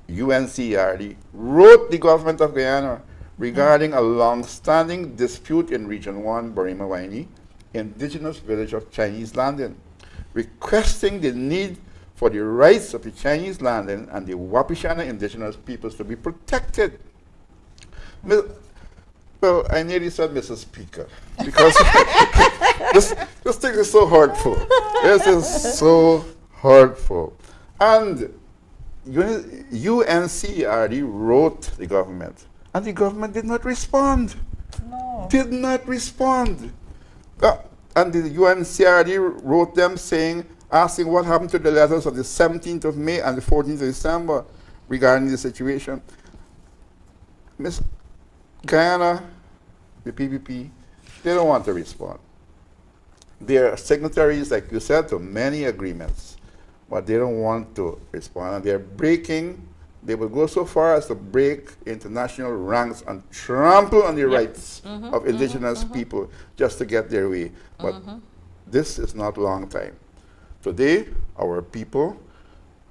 C: UNCRD, wrote the government of Guyana regarding a long-standing dispute in Region 1, Borima Waini, indigenous village of Chinese Landing, requesting the need for the rights of the Chinese Landing and the Wapishana indigenous peoples to be protected. Well, I nearly said Mr. Speaker, because this thing is so hurtful. This is so hurtful. And UNCRD wrote the government, and the government did not respond.
D: No.
C: Did not respond. And the UNCRD wrote them asking what happened to the letters of the 17th of May and the 14th of December regarding the situation. Miss Guyana, the PPP, they don't want to respond. They're signatories, like you said, to many agreements, but they don't want to respond. And they will go so far as to break international ranks and trample on the rights of indigenous people just to get their way. But this is not a long time. Today, our people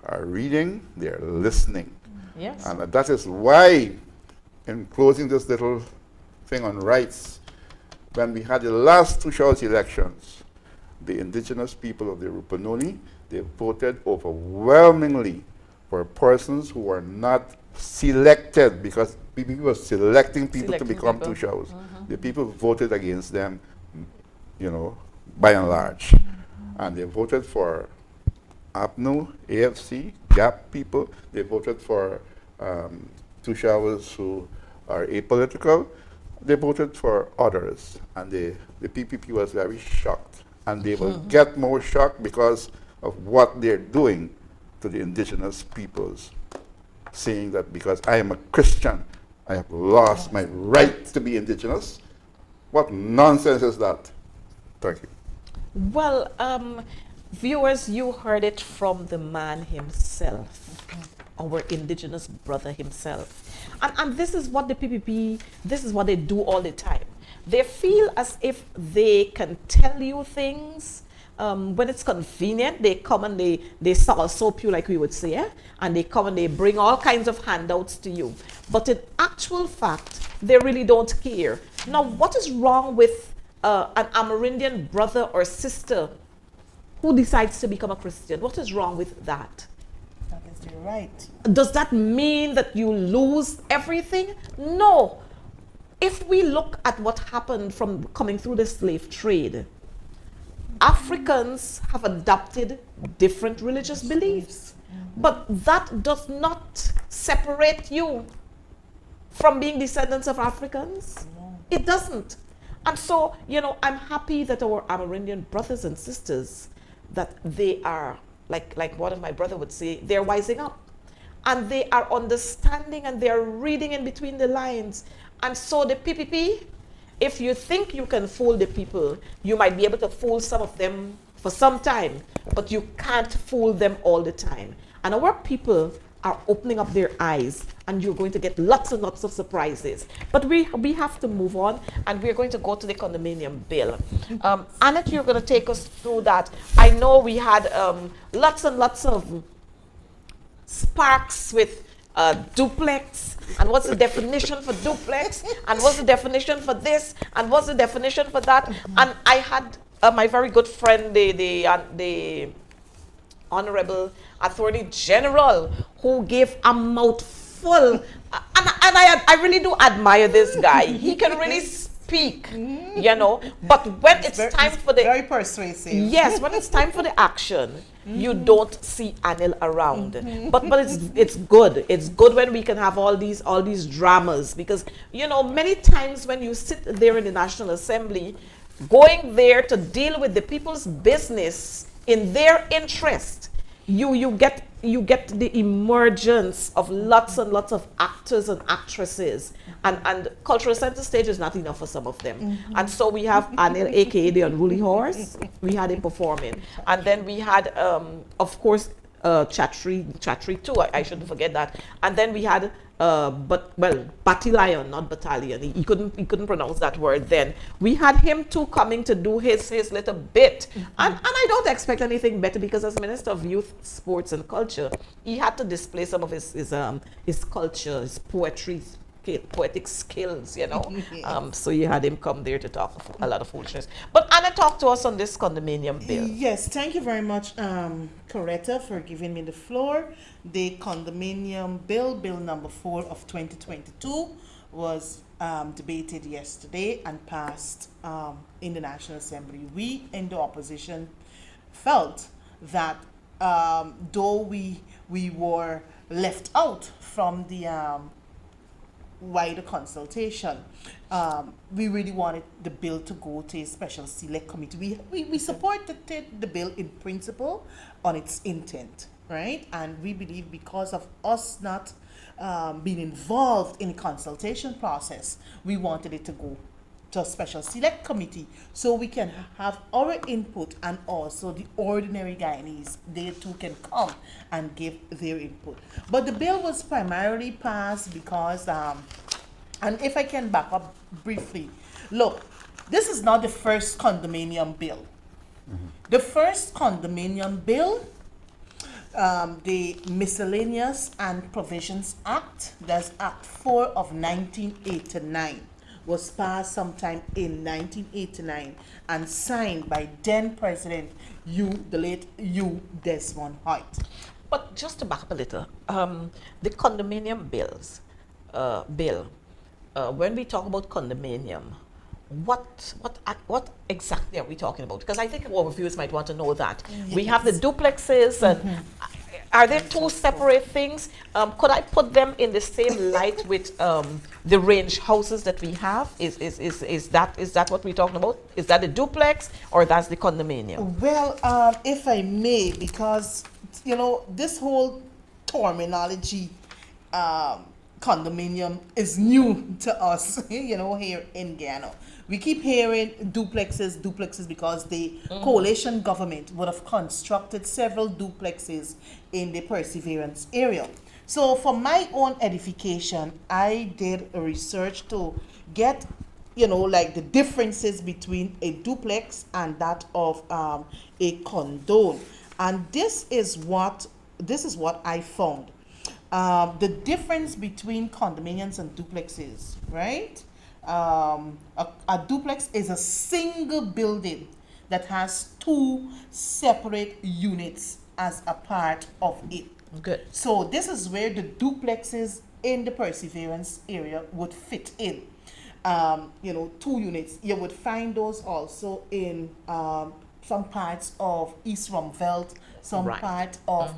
C: are reading, they're listening.
B: Yes.
C: And that is why, in closing this little thing on rights, when we had the last two Shoals elections, the indigenous people of the Rupununi, they voted overwhelmingly for persons who were not selected, because people were selecting people to become two Shoals. The people voted against them, by and large. And they voted for APNU, AFC, GAP people. They voted for two Shoals who are apolitical. They voted for others, and the PPP was very shocked. And they will get more shocked because of what they're doing to the indigenous peoples, saying that because I am a Christian, I have lost my right to be indigenous. What nonsense is that? Thank you.
B: Well, viewers, you heard it from the man himself, our indigenous brother himself. And this is what the PPP, this is what they do all the time. They feel as if they can tell you things when it's convenient. They come and they soap you, like we would say, and they come and they bring all kinds of handouts to you. But in actual fact, they really don't care. Now, what is wrong with an Amerindian brother or sister who decides to become a Christian? What is wrong with that?
D: That is your right.
B: Does that mean that you lose everything? No. If we look at what happened from coming through the slave trade, Africans have adopted different religious beliefs, but that does not separate you from being descendants of Africans.
D: No.
B: It doesn't. And so, I'm happy that our Amerindian brothers and sisters, that they are, like one of my brother would say, they're wising up. And they are understanding and they are reading in between the lines. And so the PPP, if you think you can fool the people, you might be able to fool some of them for some time, but you can't fool them all the time. And our people are opening up their eyes, and you're going to get lots and lots of surprises. But we have to move on, and we're going to go to the condominium bill. Annette, you're going to take us through that. I know we had lots and lots of sparks with duplex, and what's the definition for duplex, and what's the definition for this, and what's the definition for that. And I had my very good friend, the Honorable Attorney General, who gave a mouthful, and I really do admire this guy. He can really speak, but when it's time for the...
D: Very persuasive.
B: Yes, when it's time for the action, you don't see Anil around. But it's good. It's good when we can have all these dramas, because, many times when you sit there in the National Assembly, going there to deal with the people's business in their interest, you get the emergence of lots and lots of actors and actresses, and cultural center stage is not enough for some of them. And so we have Anil, aka the Unruly Horse. We had him performing, and then we had of course Chatri too. I shouldn't forget that. And then we had Battalion, not battalion. He couldn't pronounce that word then. We had him too coming to do his little bit. And I don't expect anything better, because as Minister of Youth, Sports and Culture, he had to display some of his culture, his poetry, poetic skills, you know.
D: Yes.
B: So you had him come there to talk a lot of foolishness. But Anna, talk to us on this condominium bill.
D: Yes, thank you very much, Coretta, for giving me the floor. The condominium bill, bill number 4 of 2022, was debated yesterday and passed in the National Assembly. We in the opposition felt that though we were left out from the wider consultation, we really wanted the bill to go to a special select committee. We supported the bill in principle on its intent, right? And we believe because of us not being involved in the consultation process, we wanted it to go to a special select committee so we can have our input, and also the ordinary Guyanese, they too can come and give their input. But the bill was primarily passed because, and if I can back up briefly, look, this is not the first condominium bill. The first condominium bill, the Miscellaneous and Provisions Act, that's Act 4 of 1989, was passed sometime in 1989 and signed by then President the late Desmond Hoyt.
B: But just to back up a little, the condominium bill, when we talk about condominium, what exactly are we talking about? Because I think our viewers might want to know that. We have the duplexes, and are there two separate things? Could I put them in the same light with the range houses that we have? Is that what we're talking about? Is that a duplex or that's the condominium?
D: Well, if I may, because you know this whole terminology, condominium, is new to us, you know, here in Guyana. We keep hearing duplexes, because the coalition government would have constructed several duplexes in the Perseverance area. So for my own edification, I did a research to get, you know, like the differences between a duplex and that of a condo. And this is what I found. The difference between condominiums and duplexes, right? A duplex is a single building that has two separate units as a part of it.
B: Good.
D: So this is where the duplexes in the Perseverance area would fit in. You know, 2 units. You would find those also in some parts of East Rumveld, some
B: Right.
D: part of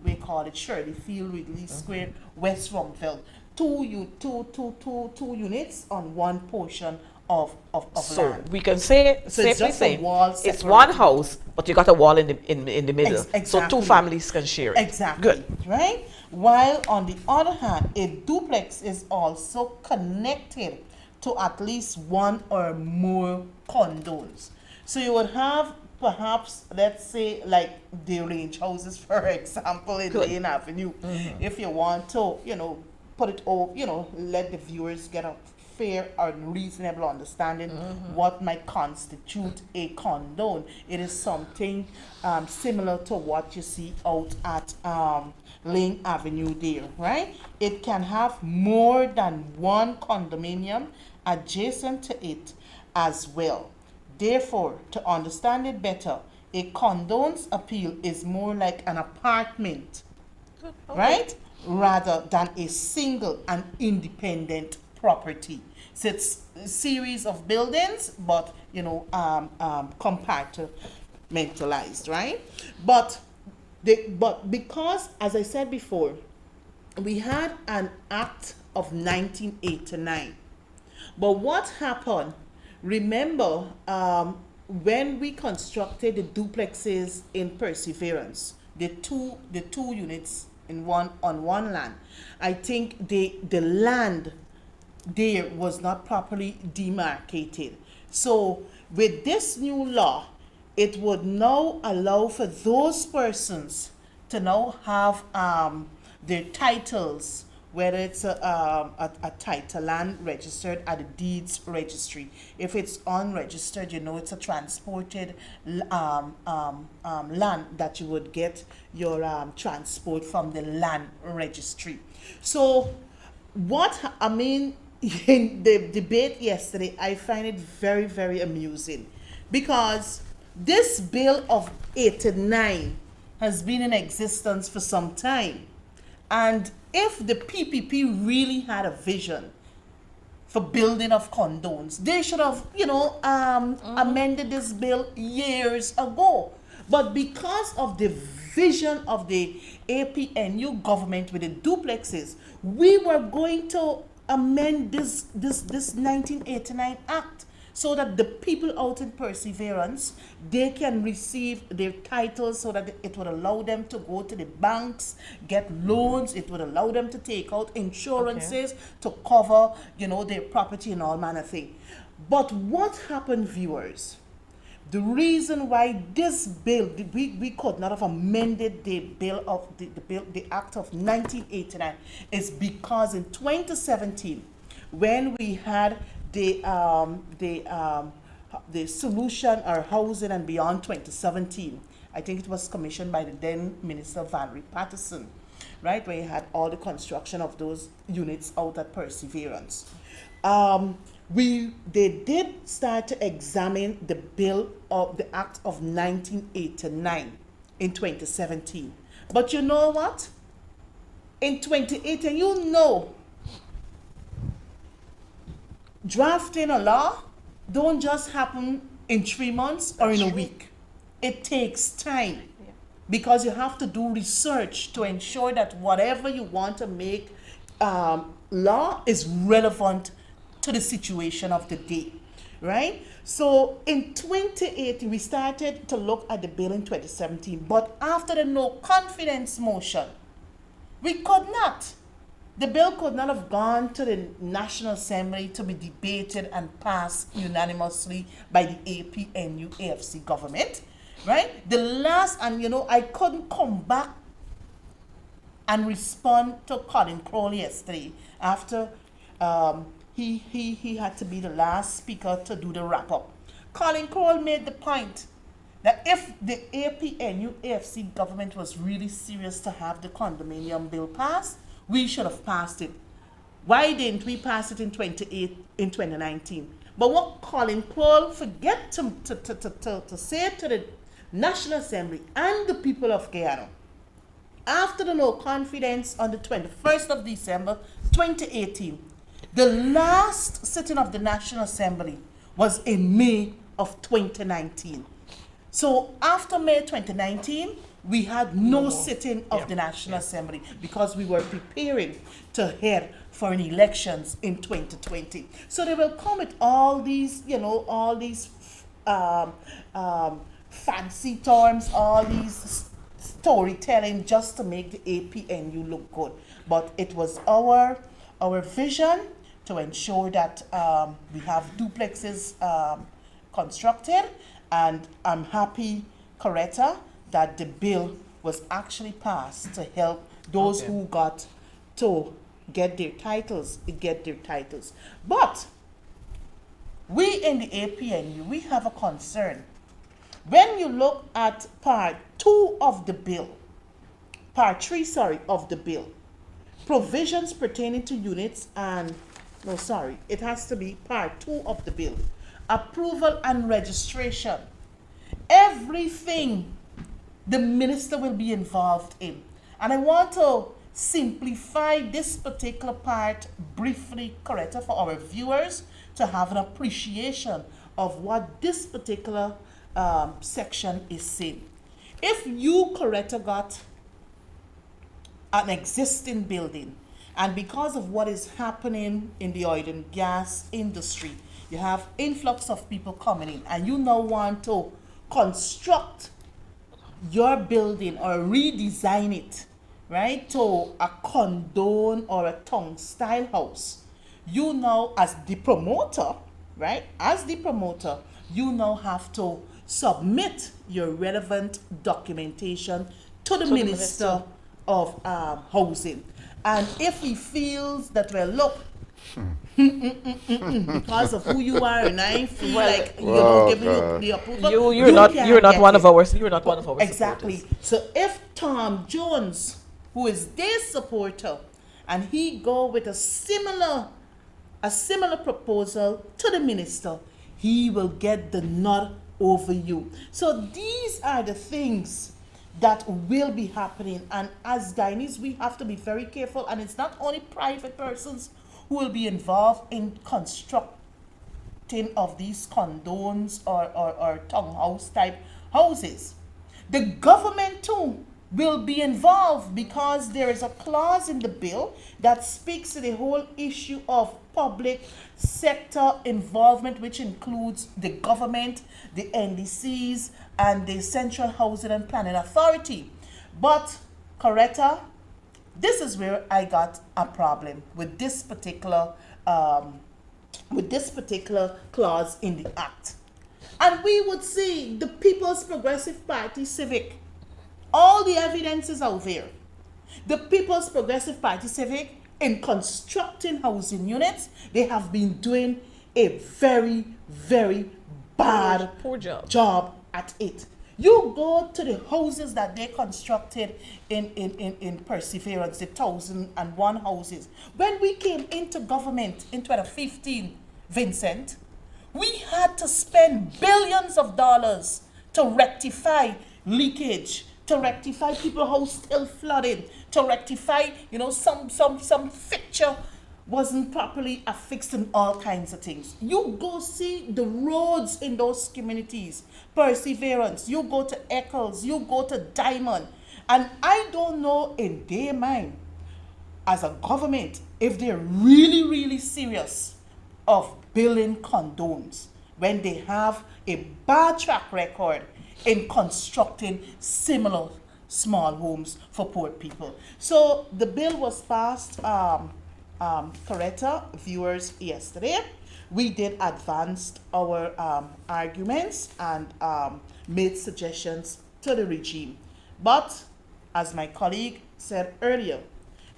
D: we call it Shirley Field, Ridley Square, West Rumveld. Two units on one portion of
B: So
D: land.
B: we can say,
D: So it's
B: safely
D: just a
B: say,
D: wall
B: it's
D: separating.
B: one house, but you got a wall in the middle. So
D: Exactly.
B: 2 families can share it.
D: Exactly.
B: Good.
D: Right? While on the other hand, a duplex is also connected to at least one or more condos. So you would have perhaps, let's say, like the range houses, for example, in
B: Good.
D: Lane Avenue. If you want to, you know, put it over, you know, let the viewers get a fair or reasonable understanding what might constitute a condo. It is something similar to what you see out at Lane Avenue there, right? It can have more than one condominium adjacent to it as well. Therefore, to understand it better, a condo's appeal is more like an apartment, right? Rather than a single and independent property. So it's a series of buildings, but you know, compartmentalized, right? But because, as I said before, we had an act of 1989. But what happened? Remember, when we constructed the duplexes in Perseverance, the two units on one land, I think the land there was not properly demarcated. So with this new law, it would now allow for those persons to now have their titles, whether it's a title land registered at the deeds registry. If it's unregistered, you know, it's a transported land that you would get your transport from the land registry. So I mean, in the debate yesterday, I find it very, very amusing because this bill of 89 has been in existence for some time. And if the PPP really had a vision for building of condones, they should have, amended this bill years ago. But because of the vision of the APNU government with the duplexes, we were going to amend this 1989 Act so that the people out in Perseverance, they can receive their titles so that it would allow them to go to the banks, get loans, it would allow them to take out insurances to cover, their property and all manner of thing. But what happened, viewers? The reason why this bill, we could not have amended the Act of 1989 is because in 2017, when we had the solution or housing and beyond 2017, I think it was commissioned by the then Minister Valerie Patterson, right, where you had all the construction of those units out at Perseverance. They did start to examine the bill of the Act of 1989 in 2017. But you know what? In 2018, drafting a law don't just happen in 3 months or in a week. It takes time because you have to do research to ensure that whatever you want to make law is relevant to the situation of the day, right? So in 2018, we started to look at the bill in 2017, but after the no confidence motion, we could not. The bill could not have gone to the National Assembly to be debated and passed unanimously by the APNU AFC government, right? I couldn't come back and respond to Colin Crowell yesterday after he had to be the last speaker to do the wrap-up. Colin Crowell made the point that if the APNU AFC government was really serious to have the condominium bill passed, we should have passed it. Why didn't we pass it in 2019? But what Colin Crowell forget to say to the National Assembly and the people of Guyana, after the no confidence on the 21st of December 2018, the last sitting of the National Assembly was in May of 2019. So after May 2019, we had no sitting of the National Assembly because we were preparing to head for an elections in 2020. So they will come with all these, fancy terms, all these storytelling just to make the APNU look good. But it was our vision to ensure that we have duplexes constructed, and I'm happy, Coretta, that the bill was actually passed to help those who got to get their titles. But we in the APNU, we have a concern. When you look at part 3 of the bill, provisions pertaining to units it has to be part 2 of the bill, approval and registration. Everything the minister will be involved in. And I want to simplify this particular part briefly, Coretta, for our viewers to have an appreciation of what this particular section is saying. If you, Coretta, got an existing building, and because of what is happening in the oil and gas industry, you have influx of people coming in, and you now want to construct your building or redesign it, right, to a condone or a tongue style house. You now, as the promoter, you now have to submit your relevant documentation to the Minister of Housing. And if he feels that, well, look, because of who you are, and I feel like giving you the approval,
B: you're not one of our
D: exactly.
B: supporters.
D: So if Tom Jones, who is their supporter, and he go with a similar proposal to the minister, he will get the nod over you. So these are the things that will be happening, and as Guyanese we have to be very careful, and it's not only private persons who will be involved in constructing of these condos or townhouse type houses. The government too will be involved, because there is a clause in the bill that speaks to the whole issue of public sector involvement, which includes the government, the NDCs, and the Central Housing and Planning Authority. But, Coretta, this is where I got a problem with this particular clause in the act. And we would see the People's Progressive Party Civic. All the evidence is out there. The People's Progressive Party Civic, in constructing housing units, they have been doing a very, very bad
B: poor
D: job at it. You go to the houses that they constructed in Perseverance, the 1,001 houses. When we came into government in 2015, Vincent, we had to spend billions of dollars to rectify leakage, to rectify people's house still flooded, to rectify, some fixture wasn't properly affixed, and all kinds of things. You go see the roads in those communities, Perseverance, you go to Eccles, you go to Diamond, and I don't know in their mind, as a government, if they're really, really serious of building condones when they have a bad track record in constructing similar small homes for poor people. So the bill was passed, Coretta, viewers, yesterday. We did advance our arguments and made suggestions to the regime. But, as my colleague said earlier,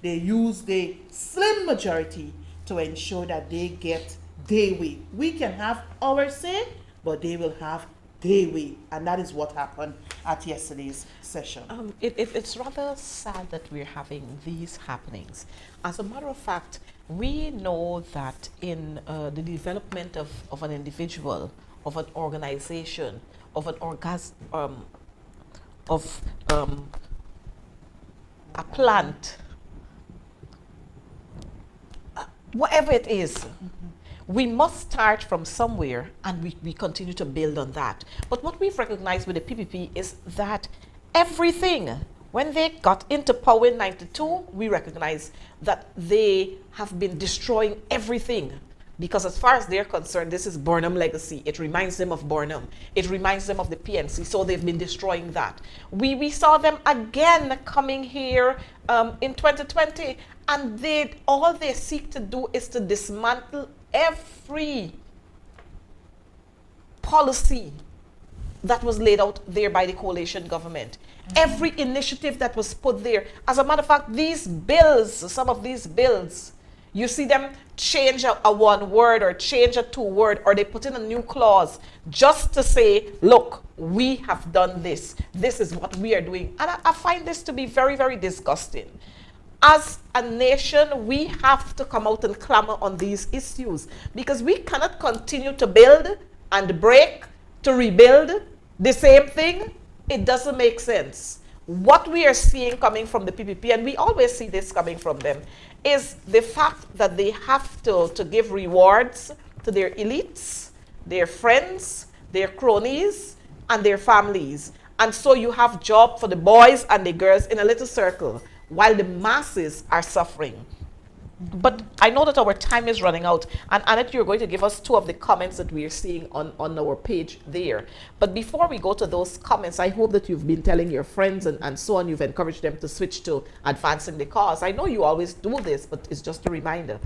D: they used the slim majority to ensure that they get their way. We can have our say, but they will have their way. And that is what happened at yesterday's session.
B: It's rather sad that we're having these happenings. As a matter of fact, we know that in the development of an individual, of an organization, of a plant, whatever it is, we must start from somewhere, and we continue to build on that. But what we've recognized with the PPP is that everything, when they got into power in 92, we recognize that they have been destroying everything. Because as far as they're concerned, this is Burnham legacy. It reminds them of Burnham. It reminds them of the PNC. So they've been destroying that. We saw them again coming here in 2020, and all they seek to do is to dismantle every policy that was laid out there by the coalition government. Every initiative that was put there. As a matter of fact, these bills, some of these bills, you see them change a one word or change a two word, or they put in a new clause just to say, look, we have done this. This is what we are doing. And I find this to be very, very disgusting. As a nation, we have to come out and clamor on these issues, because we cannot continue to build and break to rebuild the same thing. It doesn't make sense. What we are seeing coming from the PPP, and we always see this coming from them, is the fact that they have to give rewards to their elites, their friends, their cronies, and their families. And so you have job for the boys and the girls in a little circle, while the masses are suffering. But I know that our time is running out, and Annette, you're going to give us two of the comments that we are seeing on our page there. But before we go to those comments, I hope that you've been telling your friends and so on, you've encouraged them to switch to advancing the cause. I know you always do this, but it's just a reminder.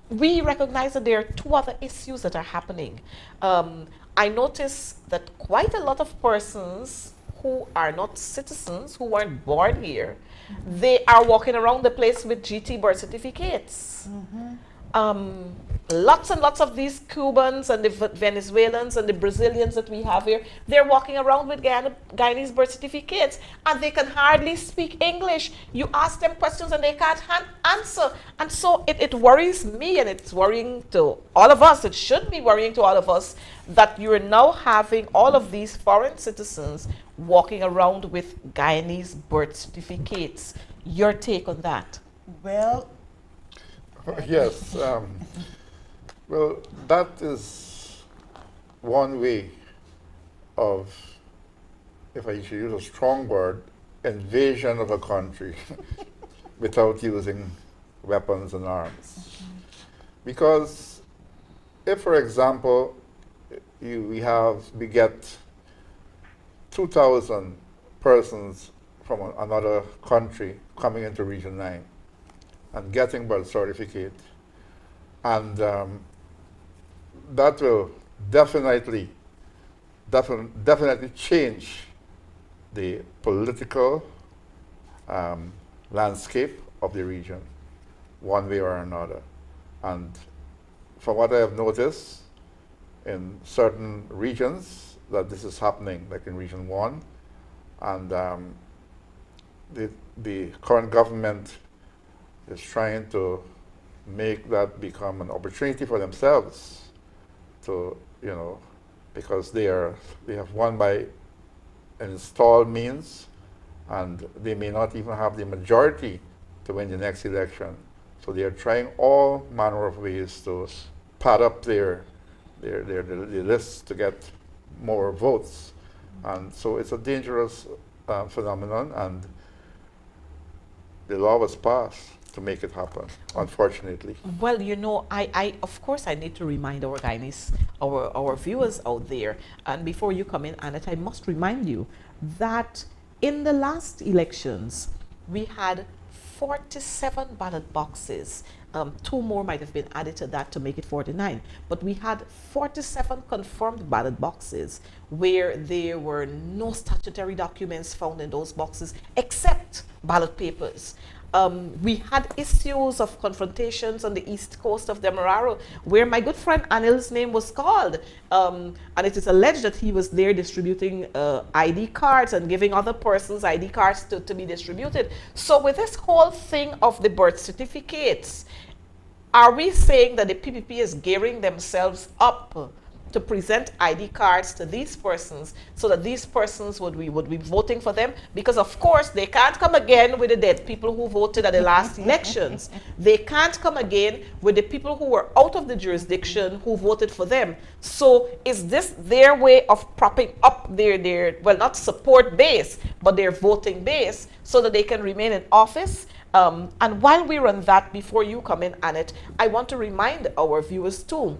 B: We recognize that there are two other issues that are happening. I notice that quite a lot of persons who are not citizens, who weren't born here, they are walking around the place with GT birth certificates. lots and lots of these Cubans and the Venezuelans and the Brazilians that we have here, they're walking around with Guyanese birth certificates and they can hardly speak English. You ask them questions and they can't answer. And so it worries me, and it's worrying to all of us. It should be worrying to all of us that you're now having all of these foreign citizens walking around with Guyanese birth certificates. Your take on that?
D: Well,
C: Yes. Well, that is one way of, if I should use a strong word, invasion of a country without using weapons and arms. Because if, for example, we get 2,000 persons from another country coming into Region 9 and getting birth certificate, and that will definitely change the political landscape of the region, one way or another. And from what I have noticed in certain regions, that this is happening, like in Region 1, and the current government is trying to make that become an opportunity for themselves to, because they have won by installed means, and they may not even have the majority to win the next election. So they are trying all manner of ways to pad up their lists to get more votes. And so it's a dangerous phenomenon, and the law was passed to make it happen, unfortunately.
B: Well, I of course I need to remind our Guyanese, our viewers out there, and before you come in, Annette, I must remind you that in the last elections, we had 47 ballot boxes. 2 more might have been added to that to make it 49. But we had 47 confirmed ballot boxes where there were no statutory documents found in those boxes except ballot papers. We had issues of confrontations on the east coast of Demerara where my good friend Anil's name was called. And it is alleged that he was there distributing ID cards and giving other persons ID cards to be distributed. So with this whole thing of the birth certificates, are we saying that the PPP is gearing themselves up to present ID cards to these persons so that these persons would be voting for them? Because of course they can't come again with the dead people who voted at the last elections. They can't come again with the people who were out of the jurisdiction who voted for them. So is this their way of propping up their well, not support base, but their voting base so that they can remain in office? And while we're on that, before you come in, Annette, I want to remind our viewers too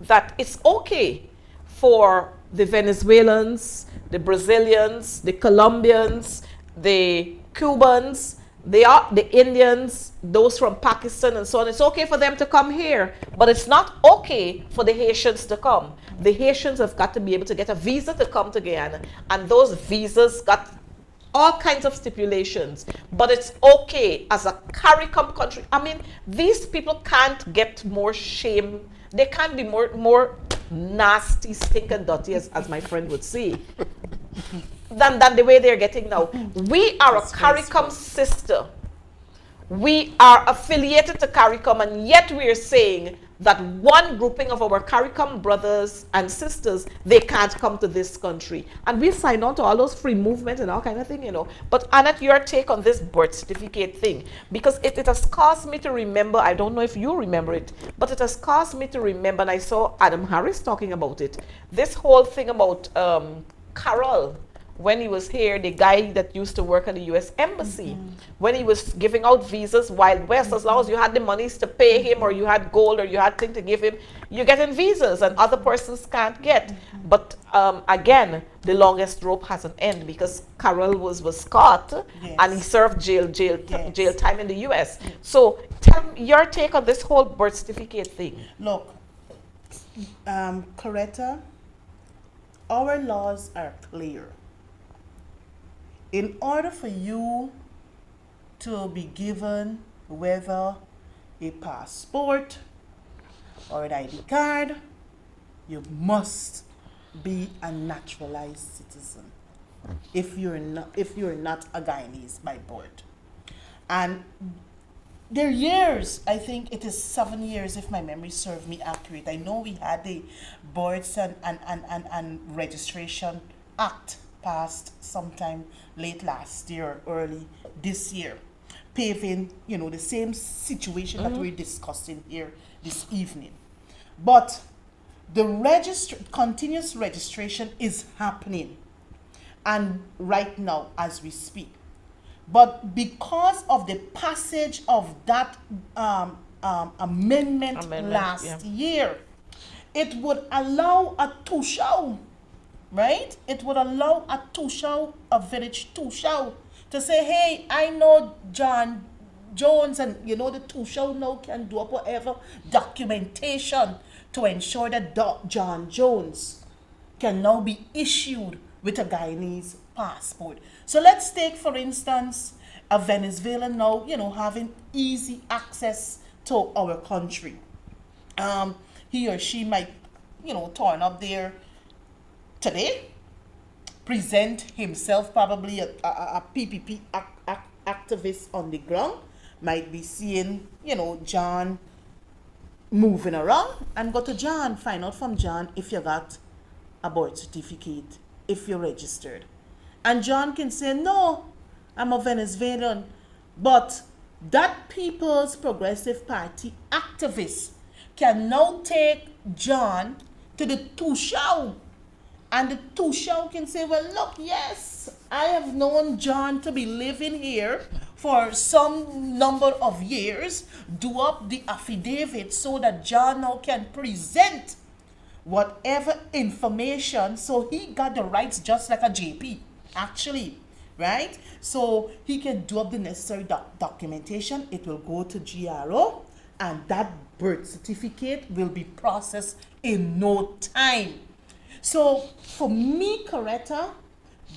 B: that it's okay for the Venezuelans, the Brazilians, the Colombians, the Cubans, the Indians, those from Pakistan and so on. It's okay for them to come here, but it's not okay for the Haitians to come. The Haitians have got to be able to get a visa to come to Guyana, and those visas got all kinds of stipulations, but it's okay as a CARICOM country. I mean, these people can't get more shame. They can't be more nasty, stinking, dirty, as my friend would say, than the way they're getting now. We are a CARICOM sister. We are affiliated to CARICOM, and yet we are saying that one grouping of our CARICOM brothers and sisters, they can't come to this country. And we signed on to all those free movement and all kind of thing, But Annette, your take on this birth certificate thing, because it has caused me to remember, I don't know if you remember it, but it has caused me to remember, and I saw Adam Harris talking about it, this whole thing about Carol, when he was here, the guy that used to work at the U.S. Embassy, when he was giving out visas Wild West, as long as you had the monies to pay him, or you had gold, or you had thing to give him, you're getting visas, and other persons can't get. But again, the longest rope has an end, because Carol was caught, and he served jail time in the U.S. So tell me your take on this whole birth certificate thing.
D: Look, Coretta, our laws are clear. In order for you to be given whether a passport, or an ID card, you must be a naturalized citizen if you're not a Guyanese by birth. And there are years, I think it is 7 years if my memory serves me accurate. I know we had the Births and Registration Act passed sometime late last year, early this year, paving, the same situation that we're discussing here this evening. But the continuous registration is happening, and right now as we speak. But because of the passage of that amendment last year, it would allow a Tushao, right? It would allow a Tushao, a village Tushao, to say, hey, I know John Jones, and the Tushao now can do up whatever documentation to ensure that John Jones can now be issued with a Guyanese passport. So let's take, for instance, a Venezuelan now, having easy access to our country. He or she might, turn up there today, present himself, probably a PPP activist on the ground, might be seeing, John moving around, and go to John, find out from John if you got a birth certificate, if you're registered. And John can say, no, I'm a Venezuelan. But that People's Progressive Party activist can now take John to the Tushao. And the Tushao can say, well, look, yes, I have known John to be living here for some number of years. Do up the affidavit so that John now can present whatever information. So he got the rights just like a JP, actually, right? So he can do up the necessary documentation. It will go to GRO, and that birth certificate will be processed in no time. So for me, Coretta,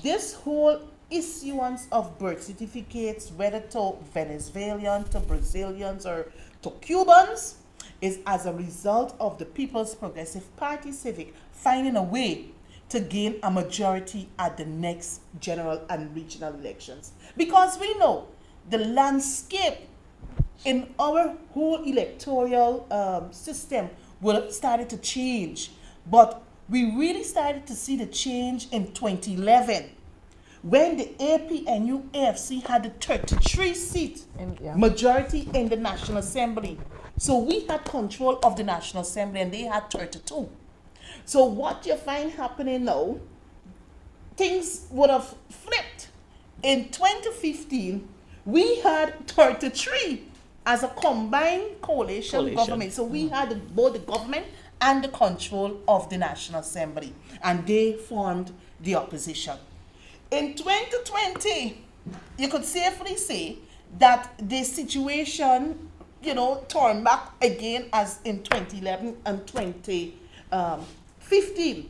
D: this whole issuance of birth certificates, whether to Venezuelans, to Brazilians, or to Cubans, is as a result of the People's Progressive Party Civic finding a way to gain a majority at the next general and regional elections. Because we know the landscape in our whole electoral system will started to change. But we really started to see the change in 2011 when the APNU AFC had the 33 seat majority in the National Assembly. So we had control of the National Assembly and they had 32. So what you find happening now, things would have flipped. In 2015, we had 33 as a combined coalition government. So we had both the government and the control of the National Assembly, and they formed the opposition. In 2020, you could safely say that the situation, turned back again as in 2011 and 2015.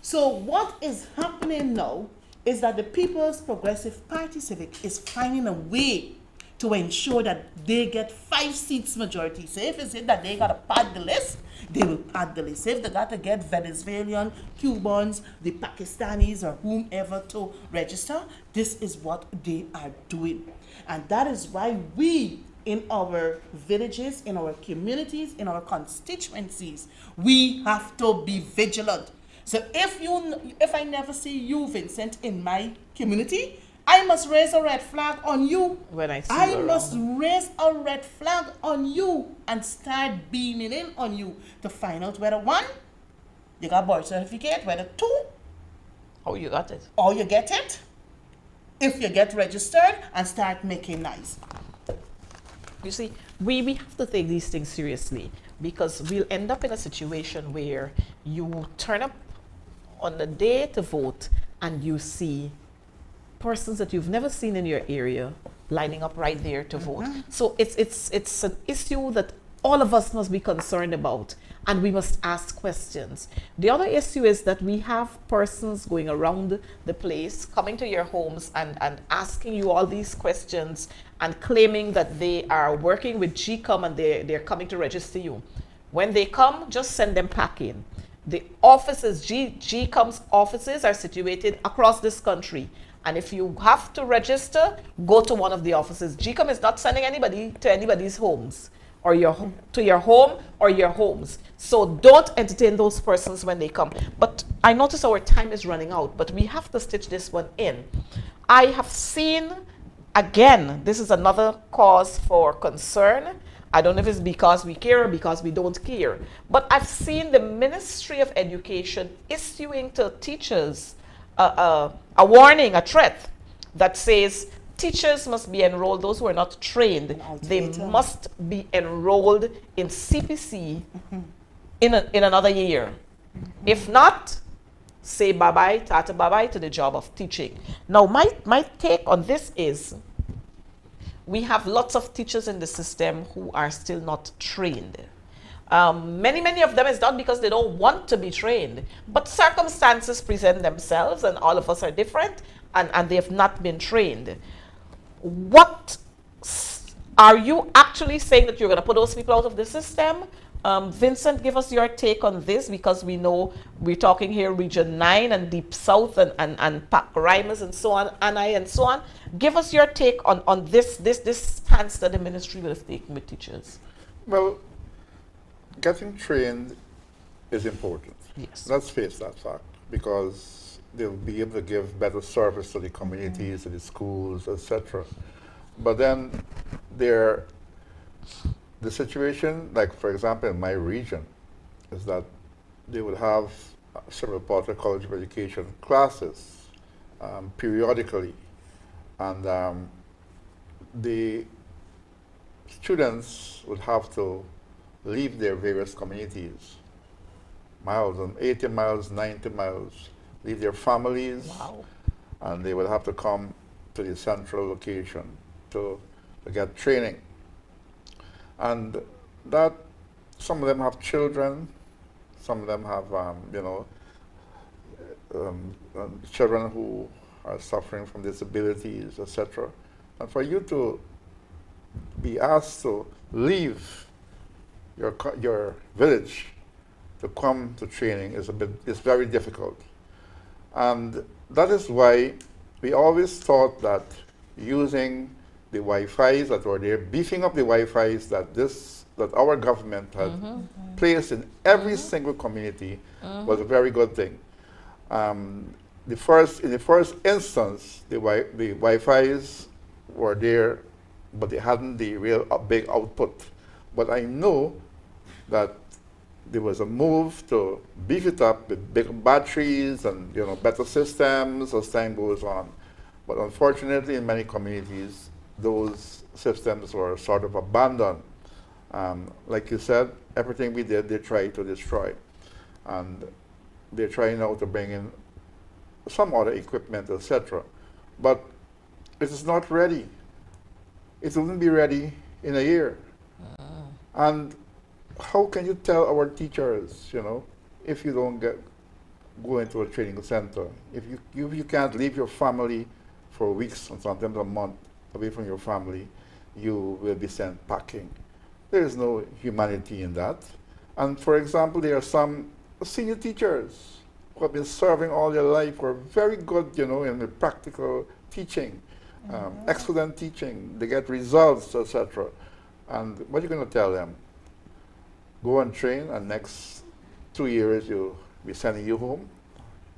D: So what is happening now is that the People's Progressive Party Civic is finding a way to ensure that they get 5 seats majority. So if it's that they got to pad the list, they will pad the list. If they got to get Venezuelan, Cubans, the Pakistanis, or whomever to register, this is what they are doing. And that is why we, in our villages, in our communities, in our constituencies, we have to be vigilant. So if I never see you, Vincent, in my community, I must raise a red flag on you.
B: When I see
D: I must raise a red flag on you and start beaming in on you to find out whether 1, you got birth certificate, whether 2,
B: oh, you got it.
D: or you get it, if you get registered, and start making nice.
B: You see, we have to take these things seriously, because we'll end up in a situation where you turn up on the day to vote and you see persons that you've never seen in your area lining up right there to vote. So it's an issue that all of us must be concerned about, and we must ask questions. The other issue is that we have persons going around the place, coming to your homes and asking you all these questions and claiming that they are working with GCOM and they're coming to register you. When they come, just send them packing. The offices, GCOM's offices are situated across this country. And if you have to register, go to one of the offices. GCOM is not sending anybody to anybody's homes, or to your home or your homes. So don't entertain those persons when they come. But I notice our time is running out, but we have to stitch this one in. I have seen, again, this is another cause for concern. I don't know if it's because we care or because we don't care. But I've seen the Ministry of Education issuing to teachers a warning, a threat that says teachers must be enrolled, those who are not trained, they must be enrolled in CPC in another year. If not, say bye-bye, tata bye-bye to the job of teaching. Now, my take on this is, we have lots of teachers in the system who are still not trained. Many of them is not because they don't want to be trained, but circumstances present themselves, and all of us are different, and they have not been trained. What are you actually saying, that you're going to put those people out of the system? Vincent, give us your take on this, because we know we're talking here Region 9 and Deep South and Pac-Rimas and so on, Anai and so on. Give us your take on this stance that the ministry will have taken with teachers.
C: Well, getting trained is important.
B: Yes.
C: Let's face that fact, because they'll be able to give better service to the communities, to the schools, etc. But then the situation, like for example in my region, is that they would have several Porter College of Education classes periodically, and the students would have to leave their various communities, miles, 80 miles, 90 miles, leave their families,
B: Wow.
C: and they would have to come to the central location to get training. And that, some of them have children, some of them have, children who are suffering from disabilities, etc. And for you to be asked to leave your village to come to training is very difficult. And that is why we always thought that using the Wi-Fi's that were there, beefing up the Wi-Fi's that our government had placed in every single community was a very good thing. In the first instance, the Wi-Fi's were there, but they hadn't the real big output. But I know that there was a move to beef it up with big batteries and better systems as time goes on. But unfortunately, in many communities, those systems were sort of abandoned. Like you said, everything we did, they tried to destroy. And they're trying now to bring in some other equipment, etc. But it is not ready. It wouldn't be ready in a year. And how can you tell our teachers, if you don't go into a training center, if you can't leave your family for weeks or sometimes a month away from your family, you will be sent packing. There is no humanity in that. And for example, there are some senior teachers who have been serving all their life, who are very good, in the practical teaching, excellent teaching. They get results, etc. And what are you going to tell them? Go and train, and next 2 years you'll be sending you home.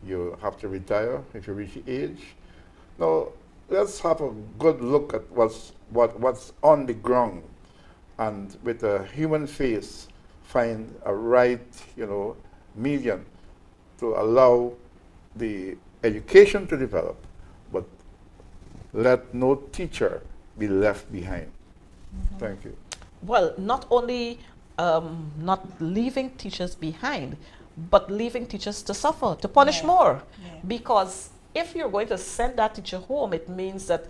C: You have to retire if you reach the age. Now, let's have a good look at what's on the ground, and with a human face, find a right, medium to allow the education to develop, but let no teacher be left behind. Thank you.
B: Well, not only not leaving teachers behind, but leaving teachers to suffer, to punish more.
D: Yeah.
B: Because if you're going to send that teacher home, it means that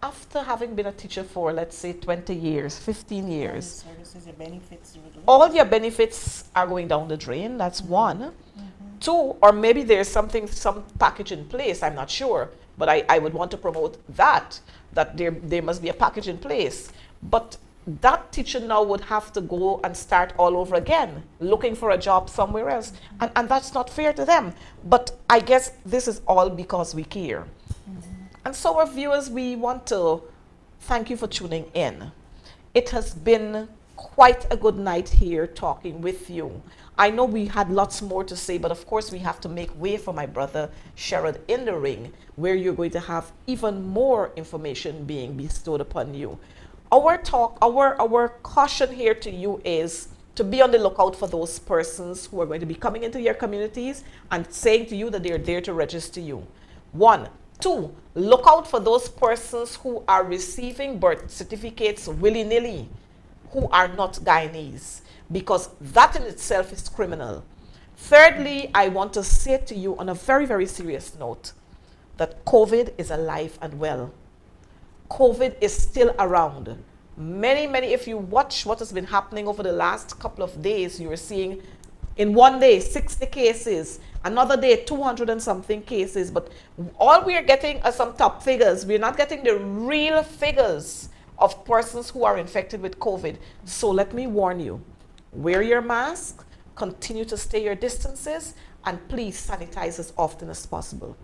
B: after having been a teacher for, let's say, 20 years, 15 years,
D: Services, your benefits,
B: all your benefits are going down the drain. That's one. Two, or maybe there's some package in place, I'm not sure, but I would want to promote that there must be a package in place. But that teacher now would have to go and start all over again, looking for a job somewhere else. And that's not fair to them. But I guess this is all because we care. And so, our viewers, we want to thank you for tuning in. It has been quite a good night here talking with you. I know we had lots more to say, but of course we have to make way for my brother Sherrod in the ring, where you're going to have even more information being bestowed upon you. Our caution here to you is to be on the lookout for those persons who are going to be coming into your communities and saying to you that they're there to register you. 1. 2, look out for those persons who are receiving birth certificates willy-nilly, who are not Guyanese, because that in itself is criminal. Thirdly, I want to say to you on a very, very serious note that COVID is alive and well. COVID is still around. Many, if you watch what has been happening over the last couple of days, you are seeing in one day 60 cases, another day 200 and something cases, but all we are getting are some top figures. We're not getting the real figures of persons who are infected with COVID. So let me warn you, wear your mask, continue to stay your distances, and please sanitize as often as possible.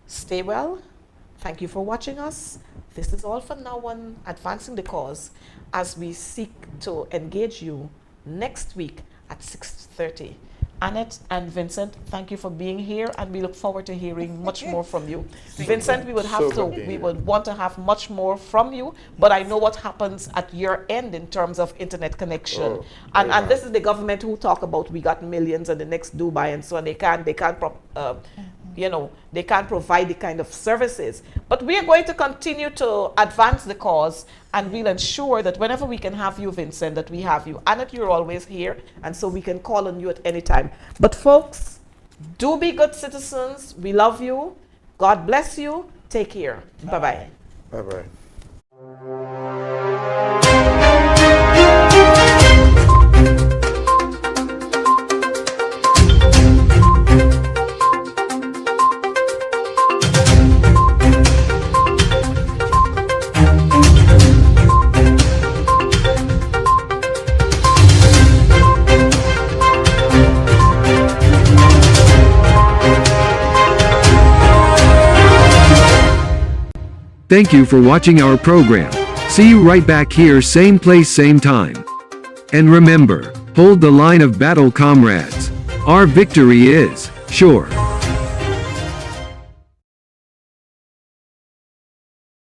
B: Stay well. Thank you for watching us. This is all for now on Advancing the Cause, as we seek to engage you next week at 6:30. Annette and Vincent, thank you for being here, and we look forward to hearing much more from you. Vincent, we would want to have much more from you, but I know what happens at your end in terms of internet connection. And this is the government who talk about we got millions and the next Dubai and so on. They can't provide the kind of services. But we are going to continue to advance the cause, and we'll ensure that whenever we can have you, Vincent, that we have you. Annette, you're always here, and so we can call on you at any time. But folks, do be good citizens. We love you. God bless you. Take care. Bye-bye.
C: Bye-bye.
E: Thank you for watching our program. See you right back here, same place, same time. And remember, hold the line of battle, comrades. Our victory is sure.